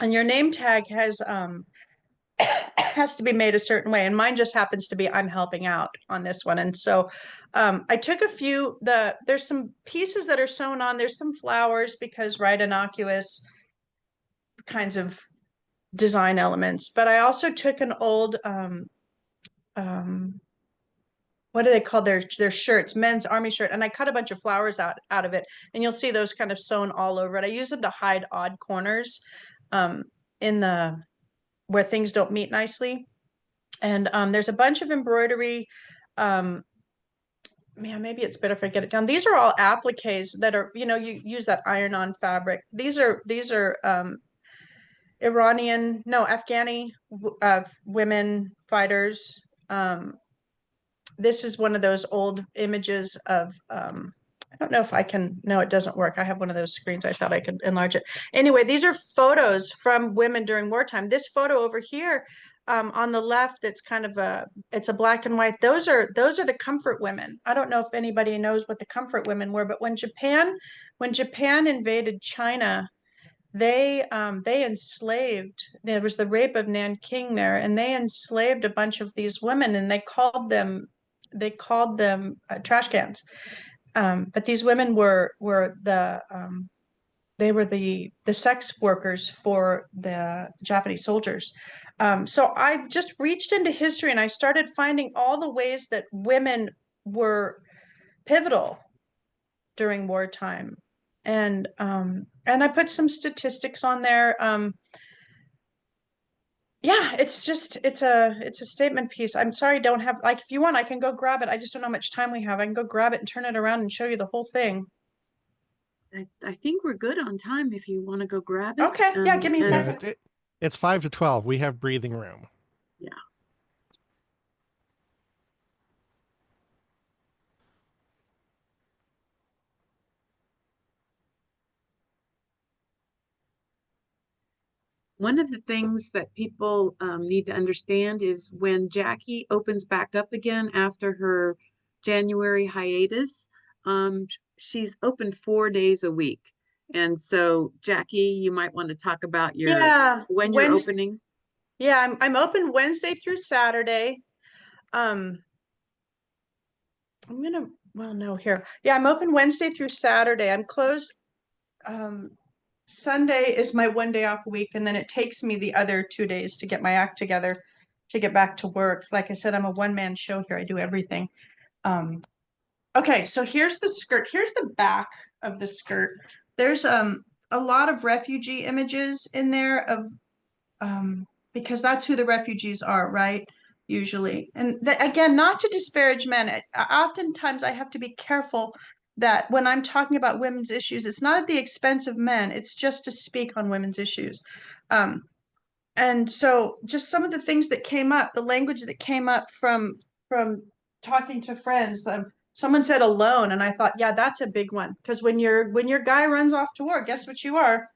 E: your name tag has to be made a certain way, and mine just happens to be I'm helping out on this one. And so I took a few, there's some pieces that are sewn on, there's some flowers because innocuous kinds of design elements, but I also took an old what do they call their shirts, men's army shirt, and I cut a bunch of flowers out of it, and you'll see those kind of sewn all over it. I use them to hide odd corners in the where things don't meet nicely. And there's a bunch of embroidery. Man, maybe it's better if I get it down. These are all appliques that are, you use that iron-on fabric. These are Afghani women fighters. This is one of those old images of I don't know if I can, no, it doesn't work. I have one of those screens. I thought I could enlarge it. Anyway, these are photos from women during wartime. This photo over here on the left, that's kind of it's a black and white. Those are the comfort women. I don't know if anybody knows what the comfort women were, but when Japan invaded China, they enslaved, there was the rape of Nanking there, and they enslaved a bunch of these women, and they called them trash cans. But these women were the sex workers for the Japanese soldiers. So I just reached into history and I started finding all the ways that women were pivotal during wartime. And I put some statistics on there. Yeah, it's a statement piece. I'm sorry, I don't have, like, if you want, I can go grab it. I just don't know how much time we have. I can go grab it and turn it around and show you the whole thing.
B: I think we're good on time if you want to go grab it.
E: Okay, yeah, give me a second.
D: It's 5 to 12. We have breathing room.
B: Yeah. One of the things that people need to understand is when Jackie opens back up again after her January hiatus, she's open 4 days a week. And so, Jackie, you might want to talk about when you're opening.
E: Yeah, I'm open Wednesday through Saturday. I'm open Wednesday through Saturday. I'm closed. Sunday is my one day off week, and then it takes me the other 2 days to get my act together to get back to work. Like I said, I'm a one-man show here. I do everything. Okay, so here's the skirt. Here's the back of the skirt. There's a lot of refugee images in there of because that's who the refugees are, right? Usually. And again, not to disparage men. Oftentimes I have to be careful that when I'm talking about women's issues, it's not at the expense of men. It's just to speak on women's issues. And so just some of the things that came up, the language that came up from talking to friends, someone said alone, and I thought, yeah, that's a big one. Because when your guy runs off to war, guess what you are?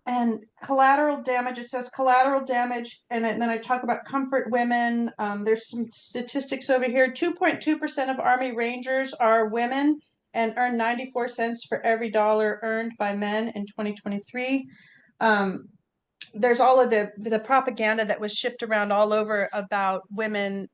E: And collateral damage, it says collateral damage, and then I talk about comfort women. There's some statistics over here. 2.2% of Army Rangers are women, and earned 94 cents for every dollar earned by men in 2023. There's all of the propaganda that was shipped around all over about women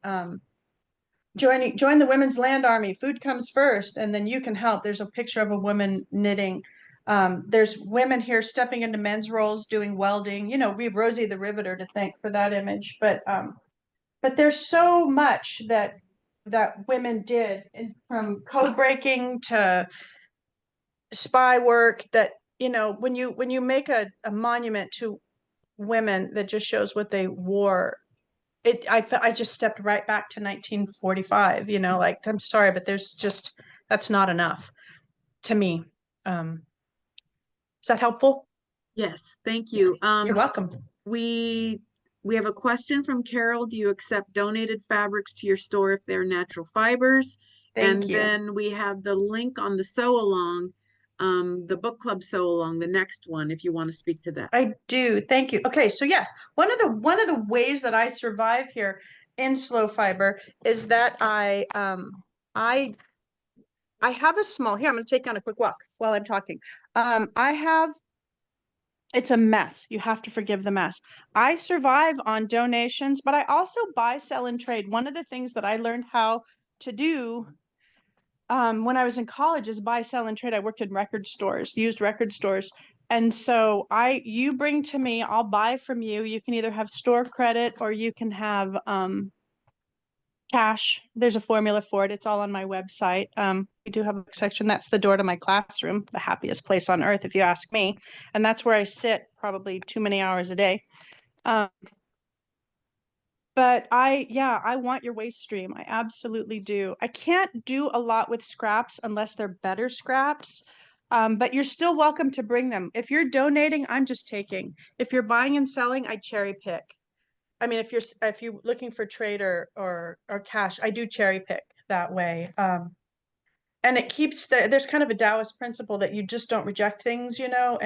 E: join the Women's Land Army. Food comes first, and then you can help. There's a picture of a woman knitting. There's women here stepping into men's roles, doing welding. You know, we have Rosie the Riveter to thank for that image. But there's so much that women did, and from code breaking to spy work. That, you know, when you make a monument to women that just shows what they wore, I just stepped right back to 1945, you know, like, I'm sorry, but that's not enough to me. Is that helpful?
B: Yes, thank you.
E: You're welcome.
B: We have a question from Carol. Do you accept donated fabrics to your store if they're natural fibers?
E: Thank you.
B: Then we have the link on the sew along, the book club sew along, the next one, if you want to speak to that.
E: I do. Thank you. Okay, so yes, one of the ways that I survive here in Slow Fiber is that I have a small, here, I'm going to take on a quick walk while I'm talking. It's a mess. You have to forgive the mess. I survive on donations, but I also buy, sell, and trade. One of the things that I learned how to do when I was in college is buy, sell, and trade. I worked in record stores, used record stores. And so you bring to me, I'll buy from you. You can either have store credit or you can have cash. There's a formula for it. It's all on my website. We do have a section. That's the door to my classroom, the happiest place on earth, if you ask me. And that's where I sit probably too many hours a day. But I want your waste stream. I absolutely do. I can't do a lot with scraps unless they're better scraps. But you're still welcome to bring them. If you're donating, I'm just taking. If you're buying and selling, I cherry pick. I mean, if you're looking for trade or cash, I do cherry pick that way. And it keeps there's kind of a Taoist principle that you just don't reject things, you know,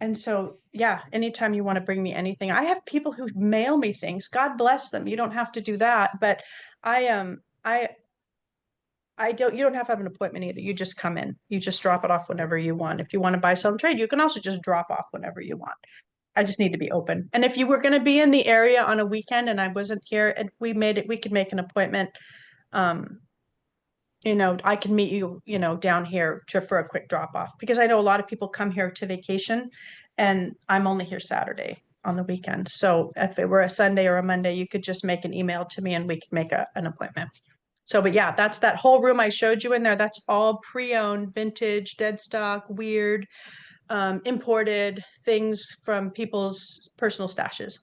E: and so, yeah, anytime you want to bring me anything, I have people who mail me things. God bless them. You don't have to do that, but you don't have to have an appointment either. You just come in, you just drop it off whenever you want. If you want to buy some trade, you can also just drop off whenever you want. I just need to be open. And if you were going to be in the area on a weekend and I wasn't here, and we could make an appointment. You know, I can meet you, you know, down here for a quick drop off, because I know a lot of people come here to vacation and I'm only here Saturday on the weekend. So if it were a Sunday or a Monday, you could just make an email to me and we could make an appointment. So, but yeah, that's that whole room I showed you in there. That's all pre-owned, vintage, dead stock, weird, imported things from people's personal stashes.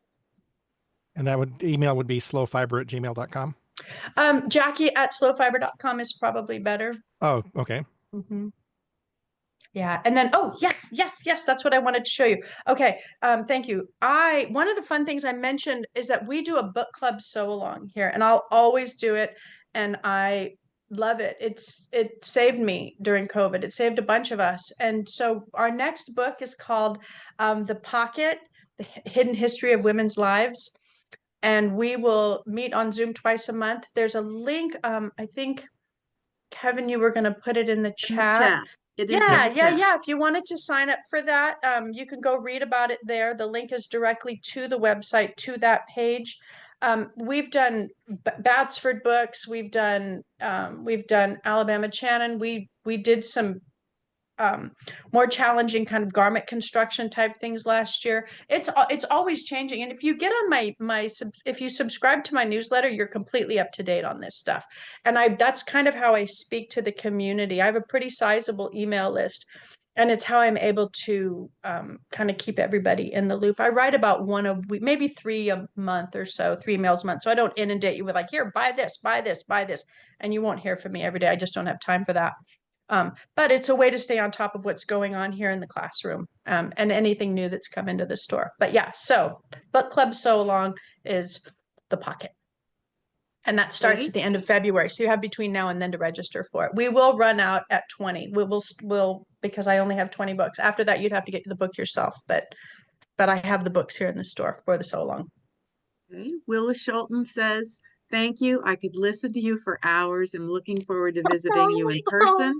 D: And that email would be slowfiber@gmail.com.
E: Jaki at slowfiber.com is probably better.
D: Oh, okay.
E: Mm-hmm. Yeah. And then, oh, yes, that's what I wanted to show you. Okay. Thank you. One of the fun things I mentioned is that we do a book club sew along here, and I'll always do it. And I love it. It saved me during COVID. It saved a bunch of us. And so our next book is called The Pocket, The Hidden History of Women's Lives. And we will meet on Zoom twice a month. There's a link. I think, Kevin, you were going to put it in the chat.
B: It is
E: yeah. If you wanted to sign up for that, you can go read about it there. The link is directly to the website, to that page. We've done Batsford books. We've done Alabama Channon. We did some more challenging kind of garment construction type things last year. It's always changing. And if you get on if you subscribe to my newsletter, you're completely up to date on this stuff. And that's kind of how I speak to the community. I have a pretty sizable email list, and it's how I'm able to kind of keep everybody in the loop. I write about one a week, maybe 3 a month or so, 3 emails a month. So I don't inundate you with like, here, buy this, and you won't hear from me every day. I just don't have time for that. But it's a way to stay on top of what's going on here in the classroom, and anything new that's come into the store. But yeah, so book club sew along is The Pocket. And that starts at the end of February. So you have between now and then to register for it. We will run out at 20. We'll because I only have 20 books. After that, you'd have to get the book yourself. But I have the books here in the store for the sew along.
B: Okay. Willa Schulten says, thank you. I could listen to you for hours. I'm looking forward to visiting you in person.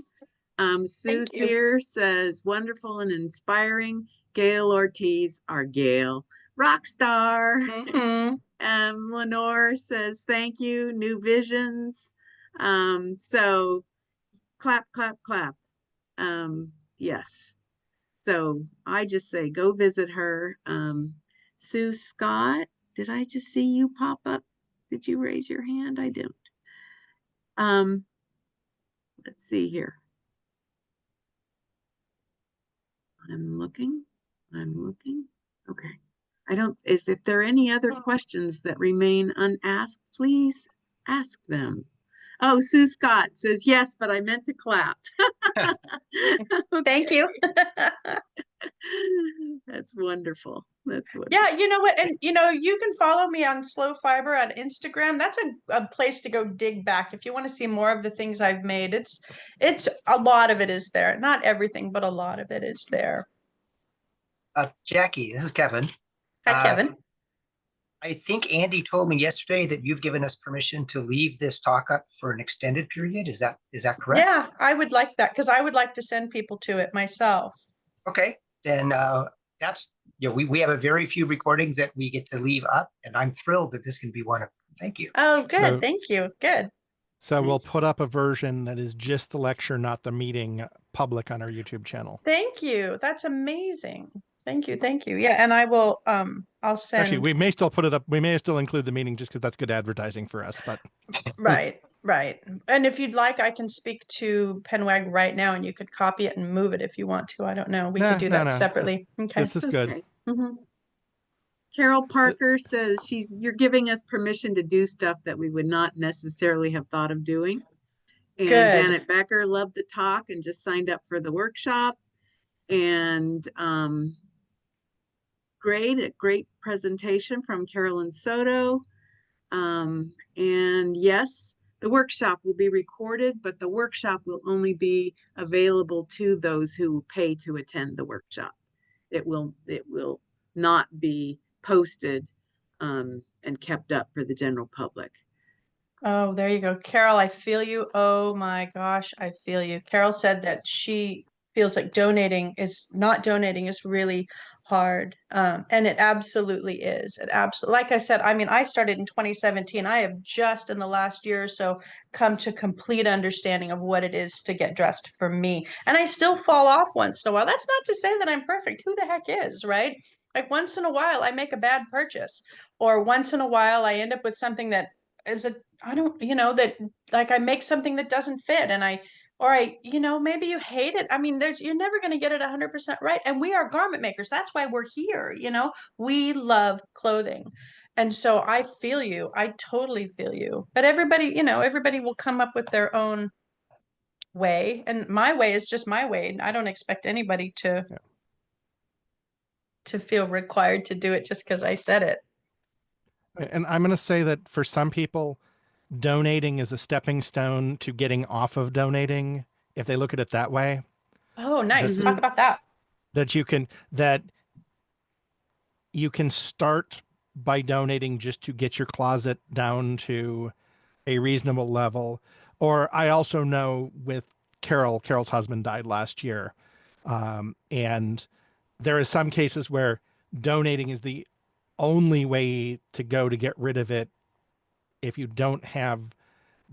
B: Sue
E: Thank you.
B: Sear says, wonderful and inspiring. Gail Ortiz, our Gail, rock star.
E: Mhm.
B: Lenore says, thank you, new visions. So clap, clap, clap. Yes. So I just say, go visit her. Sue Scott, did I just see you pop up? Did you raise your hand? I didn't. Let's see here. I'm looking. I'm looking. Okay. I don't, if there are any other questions that remain unasked, please ask them. Oh, Sue Scott says, yes, but I meant to clap.
E: Thank you.
B: That's wonderful. That's wonderful.
E: Yeah, you know what? And you can follow me on Slow Fiber on Instagram. That's a place to go dig back if you want to see more of the things I've made. It's a lot of it is there. Not everything, but a lot of it is there.
C: Jackie, this is Kevin.
E: Hi, Kevin.
C: I think Andy told me yesterday that you've given us permission to leave this talk up for an extended period. Is that correct?
E: Yeah, I would like that because I would like to send people to it myself.
C: Okay, then that's we have a very few recordings that we get to leave up, and I'm thrilled that this can be one of them. Thank you.
E: Oh, good.
D: So-
E: Thank you. Good.
D: So we'll
B: Nice.
D: put up a version that is just the lecture, not the meeting, public on our YouTube channel.
E: Thank you. That's amazing. Thank you. Thank you. Yeah, and I will I'll send
D: Actually, we may still put it up. We may still include the meeting just because that's good advertising for us. But
E: right, right. And if you'd like, I can speak to Penwag right now and you could copy it and move it if you want to. I don't know. We could do that
D: no.
E: separately. Okay.
D: This is good.
B: Okay.
E: Mhm.
B: Carol Parker says you're giving us permission to do stuff that we would not necessarily have thought of doing. And
E: Good.
B: Janet Becker loved the talk and just signed up for the workshop. And a great presentation from Carolyn Soto. And yes, the workshop will be recorded, but the workshop will only be available to those who pay to attend the workshop. It will not be posted and kept up for the general public.
E: Oh, there you go. Carol, I feel you. Oh my gosh, I feel you. Carol said that she feels like not donating is really hard. And it absolutely is. It absolutely, like I said, I mean, I started in 2017. I have just in the last year or so come to complete understanding of what it is to get dressed for me. And I still fall off once in a while. That's not to say that I'm perfect. Who the heck is, right? Like once in a while, I make a bad purchase, or once in a while, I end up with something that is I don't, that like I make something that doesn't fit and maybe you hate it. I mean, you're never going to get it 100% right. And we are garment makers. That's why we're here. We love clothing. And so I feel you. I totally feel you. But everybody will come up with their own way. And my way is just my way. I don't expect anybody to feel required to do it just because I said it.
D: And I'm going to say that for some people, donating is a stepping stone to getting off of donating. If they look at it that way,
E: Oh, nice.
D: That-
E: Talk about that.
D: that you can start by donating just to get your closet down to a reasonable level. Or I also know with Carol's husband died last year. And there are some cases where donating is the only way to go to get rid of it if you don't have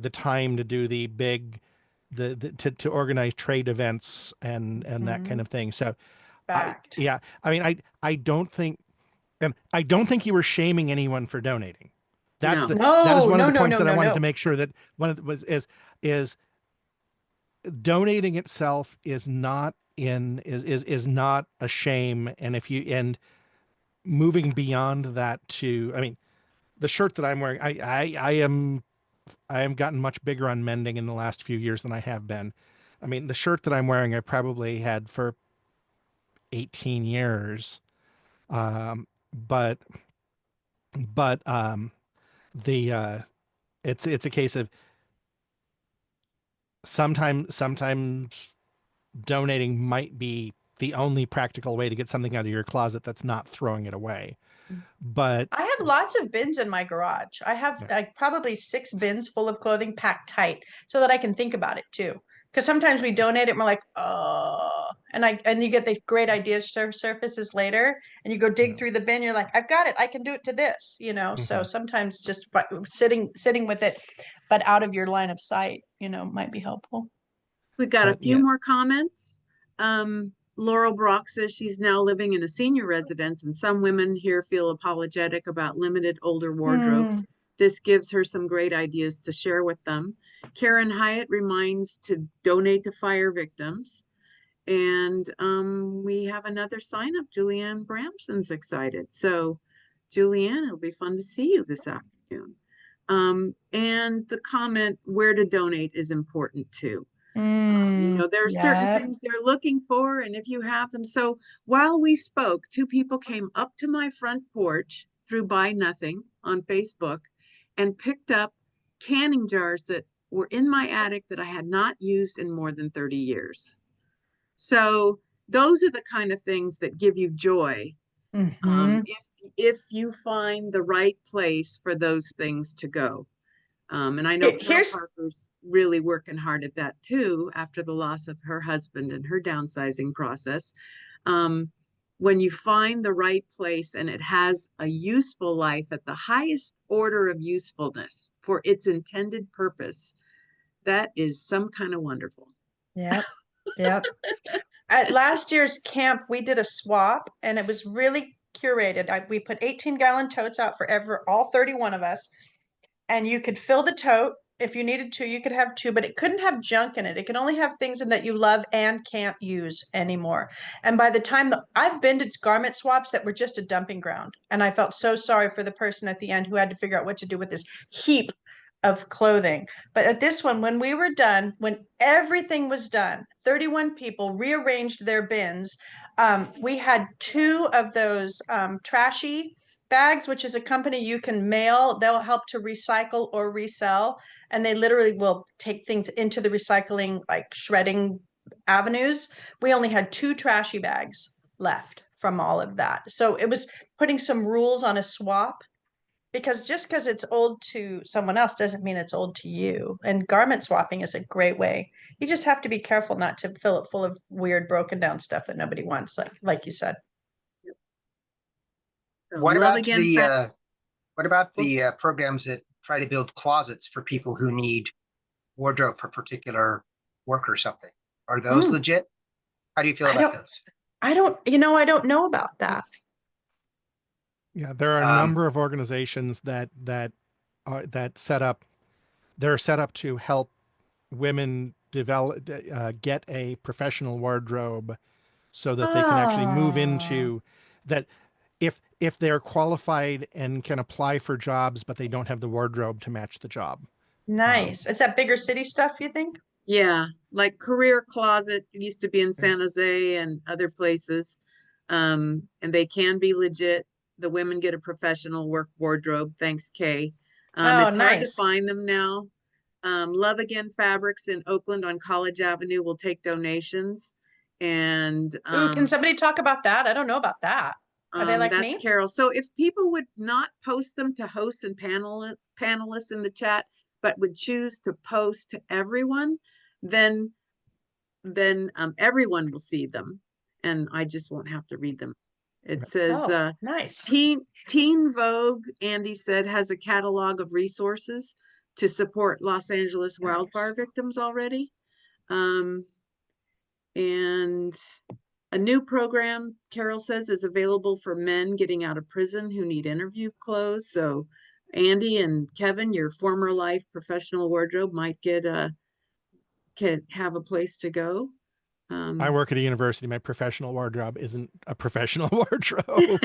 D: the time to do the big to organize trade events and that kind of thing. So
E: Fact.
D: I mean I don't think you were shaming anyone for donating. That is
E: No,
D: one of
E: no,
D: the
E: no,
D: points
E: no,
D: that I
E: no,
D: wanted
E: no.
D: to make sure that one of the is donating itself is not not a shame. And if you moving beyond that to, I mean, the shirt that I'm wearing, I am gotten much bigger on mending in the last few years than I have been. I mean, the shirt that I'm wearing, I probably had for 18 years. But the it's a case of sometimes donating might be the only practical way to get something out of your closet that's not throwing it away. But
E: I have lots of bins in my garage. I have
D: Yeah.
E: like probably 6 bins full of clothing packed tight so that I can think about it too. Because sometimes we donate it and we're like, oh, and you get the great ideas surfaces later, and you go dig
D: Yeah.
E: through the bin. You're like, I've got it. I can do it to this, you know. So
D: Mhm.
E: sometimes just sitting with it, but out of your line of sight, you know, might be helpful.
B: We got a
D: But
B: few
D: yeah,
B: more comments. Laurel Brock says she's now living in a senior residence, and some women here feel apologetic about limited older wardrobes.
E: Mm.
B: This gives her some great ideas to share with them. Karen Hyatt reminds to donate to fire victims. And we have another sign up. Julianne Bramson's excited. So, Julianne, it'll be fun to see you this afternoon. And the comment where to donate is important too. There are certain
E: Yeah.
B: things they're looking for, and if you have them. So while we spoke, 2 people came up to my front porch through Buy Nothing on Facebook and picked up canning jars that were in my attic that I had not used in more than 30 years. So those are the kind of things that give you joy,
E: Mm-hmm.
B: if you find the right place for those things to go. And I know Carol
E: Here's
B: Parker's really working hard at that too, after the loss of her husband and her downsizing process. When you find the right place and it has a useful life at the highest order of usefulness for its intended purpose, that is some kind of wonderful.
E: Yep. Yep. At last year's camp, we did a swap and it was really curated. We put 18-gallon totes out for all 31 of us, and you could fill the tote if you needed to. You could have 2, but it couldn't have junk in it. It could only have things in that you love and can't use anymore. And by the time I've been to garment swaps that were just a dumping ground, and I felt so sorry for the person at the end who had to figure out what to do with this heap of clothing. But at this one, when we were done, when everything was done, 31 people rearranged their bins. We had 2 of those trashy bags, which is a company you can mail. They'll help to recycle or resell, and they literally will take things into the recycling, like shredding avenues. We only had 2 trashy bags left from all of that. So it was putting some rules on a swap, because just because it's old to someone else doesn't mean it's old to you. And garment swapping is a great way. You just have to be careful not to fill it full of weird broken down stuff that nobody wants, like you said.
B: So
C: What
B: love
C: about
B: again,
C: the programs that try to build closets for people who need wardrobe for particular work or something? Are those
E: Mm.
C: legit? How do you feel
E: I
C: about
E: don't,
C: those?
E: I don't know about that.
D: yeah, there are a number of organizations that set up. They're set up to help women develop get a professional wardrobe so that they can actually move
E: Oh,
D: into that. If they're qualified and can apply for jobs, but they don't have the wardrobe to match the job.
E: nice. It's that bigger city stuff, you think?
B: yeah, like Career Closet used to be in
D: Yeah.
B: San Jose and other places. And they can be legit. The women get a professional work wardrobe, thanks, Kay.
E: Oh,
B: It's hard to
E: nice.
B: find them now. Love Again Fabrics in Oakland on College Avenue will take donations. And
E: Ooh, can somebody talk about that? I don't know about that. Are they like
B: that's
E: me?
B: Carol. So if people would not post them to hosts and panelists in the chat, but would choose to post to everyone, then everyone will see them, and I just won't have to read them. It says
E: Oh, nice.
B: Teen Vogue, Andy said, has a catalog of resources to support Los Angeles wildfire
E: Nice.
B: victims already. And a new program, Carol says, is available for men getting out of prison who need interview clothes. So Andy and Kevin, your former life professional wardrobe might can have a place to go.
D: I work at a university. My professional wardrobe isn't a professional wardrobe.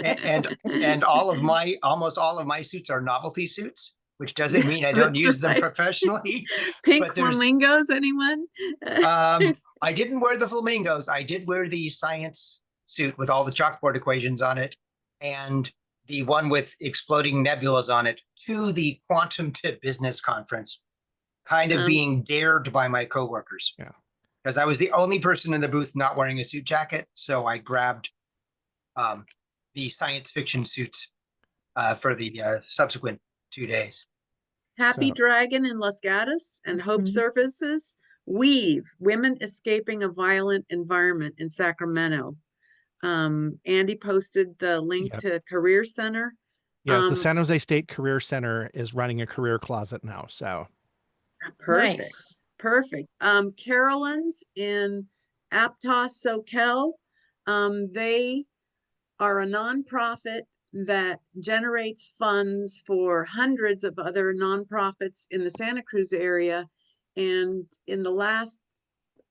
C: And almost all of my suits are novelty suits, which doesn't mean I don't
B: That's
C: use them
B: right.
C: professionally.
B: Pink
C: But there's
B: flamingos, anyone?
C: I didn't wear the flamingos. I did wear the science suit with all the chalkboard equations on it and the one with exploding nebulas on it to the Quantum to Business conference, kind of being dared by my coworkers.
D: Yeah.
C: Because I was the only person in the booth not wearing a suit jacket. So I grabbed the science fiction suits for the subsequent 2 days.
B: Happy
D: So-
B: Dragon in Los Gatos and Hope
E: Mhm.
B: Services. Weave, Women Escaping a Violent Environment in Sacramento. Andy posted the link
D: Yep.
B: to Career Center.
D: Yeah, the
B: Um,
D: San Jose State Career Center is running a career closet now. So
B: Perfect.
E: Nice.
B: Perfect. Carolyn's in Aptos, SoCal. They are a nonprofit that generates funds for hundreds of other nonprofits in the Santa Cruz area. And in the last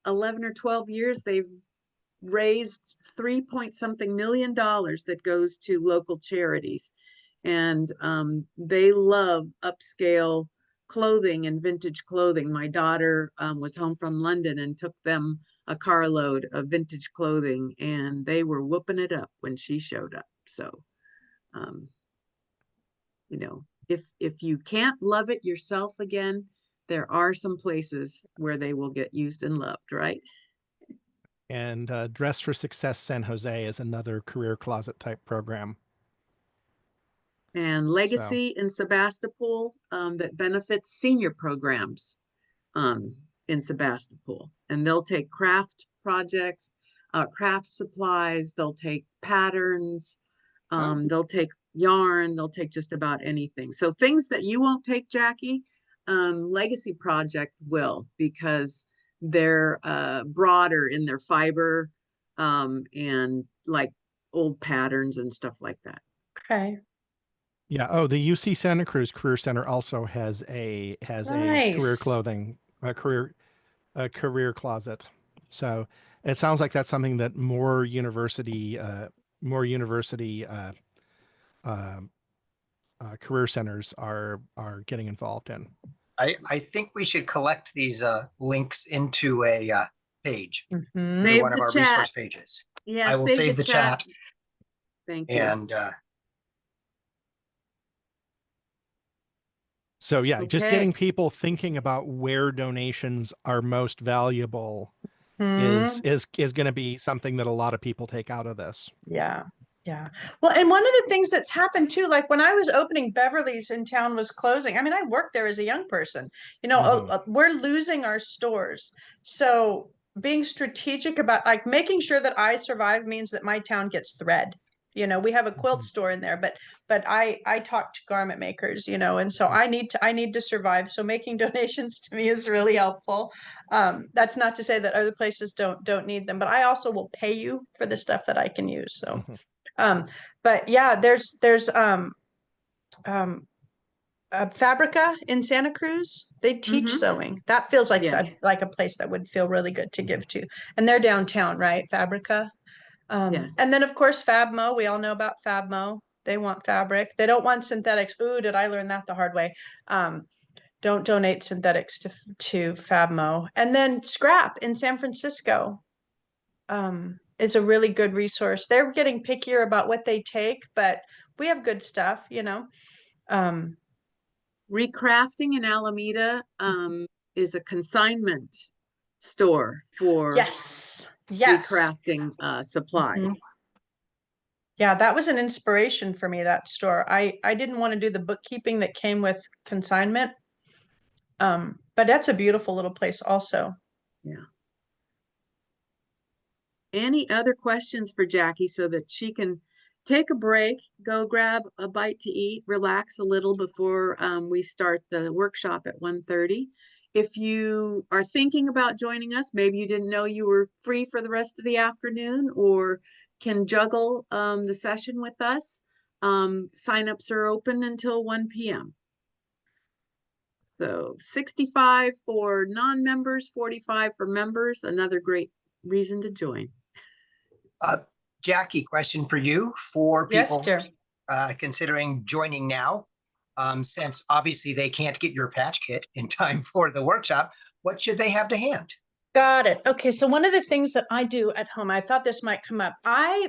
B: 11 or 12 years, they've raised 3 point something million that goes to local charities. And they love upscale clothing and vintage clothing. My daughter was home from London and took them a carload of vintage clothing, and they were whooping it up when she showed up. So, you know, if you can't love it yourself again, there are some places where they will get used and loved, right?
D: and Dress for Success San Jose is another career closet type program.
B: And Legacy in Sebastopol that benefits senior programs in Sebastopol. And they'll take craft projects, craft supplies, they'll take patterns, they'll take yarn, they'll take just about anything. So things that you won't take, Jackie, Legacy Project will, because they're broader in their fiber and like old patterns and stuff like that.
E: Okay.
D: Yeah. Oh, the UC Santa Cruz Career Center also has a career
E: Nice.
D: clothing, a career closet. So it sounds like that's something that more university career centers are getting involved in.
C: I think we should collect these links into a page,
E: Mhm.
C: into
B: Save
C: one of
B: the
C: our
B: chat.
C: resource pages.
B: Yeah,
C: I will save the chat
B: Thank you.
C: and
D: So yeah, just
B: Okay.
D: getting people thinking about where donations are most valuable
E: Mhm.
D: is going to be something that a lot of people take out of this.
E: Yeah. Yeah. Well, and one of the things that's happened too, like when I was opening Beverly's in town was closing. I mean, I worked there as a young person. You know,
D: Mhm.
E: we're losing our stores. So being strategic about like making sure that I survive means that my town gets thread. You know, we have a quilt
D: Mhm.
E: store in there, but I talk to garment makers, you know, and so I need to survive. So making donations to me is really helpful. That's not to say that other places don't need them, but I also will pay you for the stuff that I can use. So
D: Mhm.
E: but yeah, there's Fabrica in Santa Cruz. They teach
B: Mhm.
E: sewing. That feels like
B: Yeah.
E: like a place that would feel really good to give to. And they're downtown, right? Fabrica.
B: Yes.
E: And then of course Fabmo. We all know about Fabmo. They want fabric. They don't want synthetics. Ooh, did I learn that the hard way? Don't donate synthetics to Fabmo. And then Scrap in San Francisco. Is a really good resource. They're getting pickier about what they take, but we have good stuff, you know. Um,
B: Recrafting in Alameda is a consignment store for
E: yes, yes.
B: recrafting supplies.
E: Mhm. Yeah, that was an inspiration for me, that store. I didn't want to do the bookkeeping that came with consignment. But that's a beautiful little place also.
B: Yeah. Any other questions for Jackie so that she can take a break, go grab a bite to eat, relax a little before we start the workshop at 1:30. If you are thinking about joining us, maybe you didn't know you were free for the rest of the afternoon or can juggle the session with us, signups are open until 1 p.m. So 65 for non-members, 45 for members, another great reason to join.
C: Jackie, question for you for
E: Yes,
C: people
E: dear.
C: considering joining now. Since obviously they can't get your patch kit in time for the workshop, what should they have to hand?
E: Got it. Okay, so one of the things that I do at home, I thought this might come up. I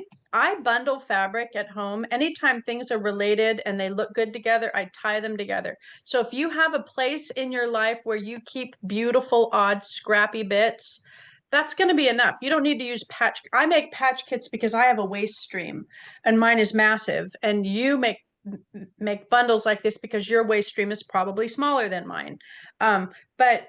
E: bundle fabric at home. Anytime things are related and they look good together, I tie them together. So if you have a place in your life where you keep beautiful, odd, scrappy bits, that's going to be enough. You don't need to use patch. I make patch kits because I have a waste stream and mine is massive. And you make bundles like this because your waste stream is probably smaller than mine. But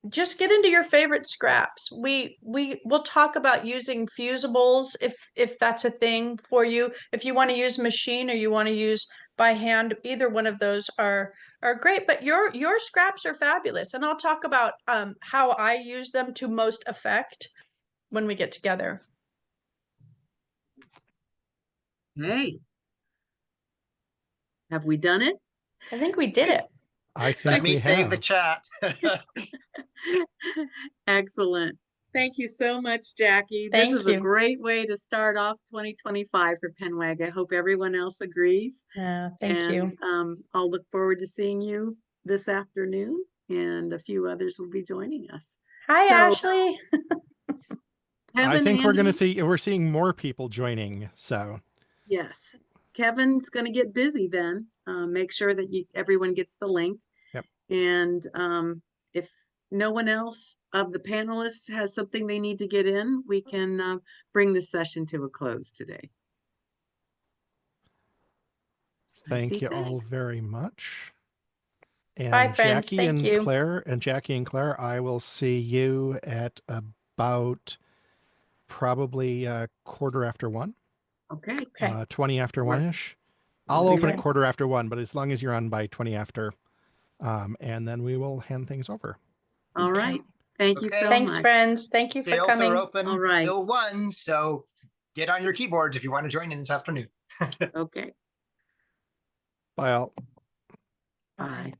E: just get into your favorite scraps. We'll talk about using fusibles if that's a thing for you. If you want to use machine or you want to use by hand, either one of those are great. But your scraps are fabulous, and I'll talk about how I use them to most effect when we get together.
B: Hey, have we done it?
E: I think we did it.
D: I think
C: Let me
D: we
C: save the
D: have.
C: chat.
B: Excellent. Thank you so much, Jackie. This
E: Thank
B: is a
E: you.
B: great way to start off 2025 for PennWag. I hope everyone else agrees.
E: Thank you.
B: I'll look forward to seeing you this afternoon, and a few others will be joining us.
E: Hi,
B: So,
E: Ashley.
D: I
B: Kevin,
D: think
B: Andy?
D: we're seeing more people joining. So
B: Yes. Kevin's going to get busy then. Make sure that everyone gets the link.
D: Yep.
B: And if no one else of the panelists has something they need to get in, we can bring this session to a close today.
D: thank you all very much. And
E: Bye, friends. Thank you.
D: Jackie and Claire, I will see you at about probably 1:15.
B: Okay.
D: 20 after
B: Works.
D: 1-ish.
B: I'll
D: I'll
B: be
D: open at
B: ready.
D: 1:15, but as long as you're on by 20 after, and then we will hand things over.
B: All
E: Okay.
B: right. Thank you
C: Okay.
B: so
E: Thanks,
B: much.
E: friends. Thank you for
C: Sales
E: coming.
C: are open
B: All right.
C: till 1, so get on your keyboards if you want to join in this afternoon.
B: Okay.
D: Bye all.
B: Bye.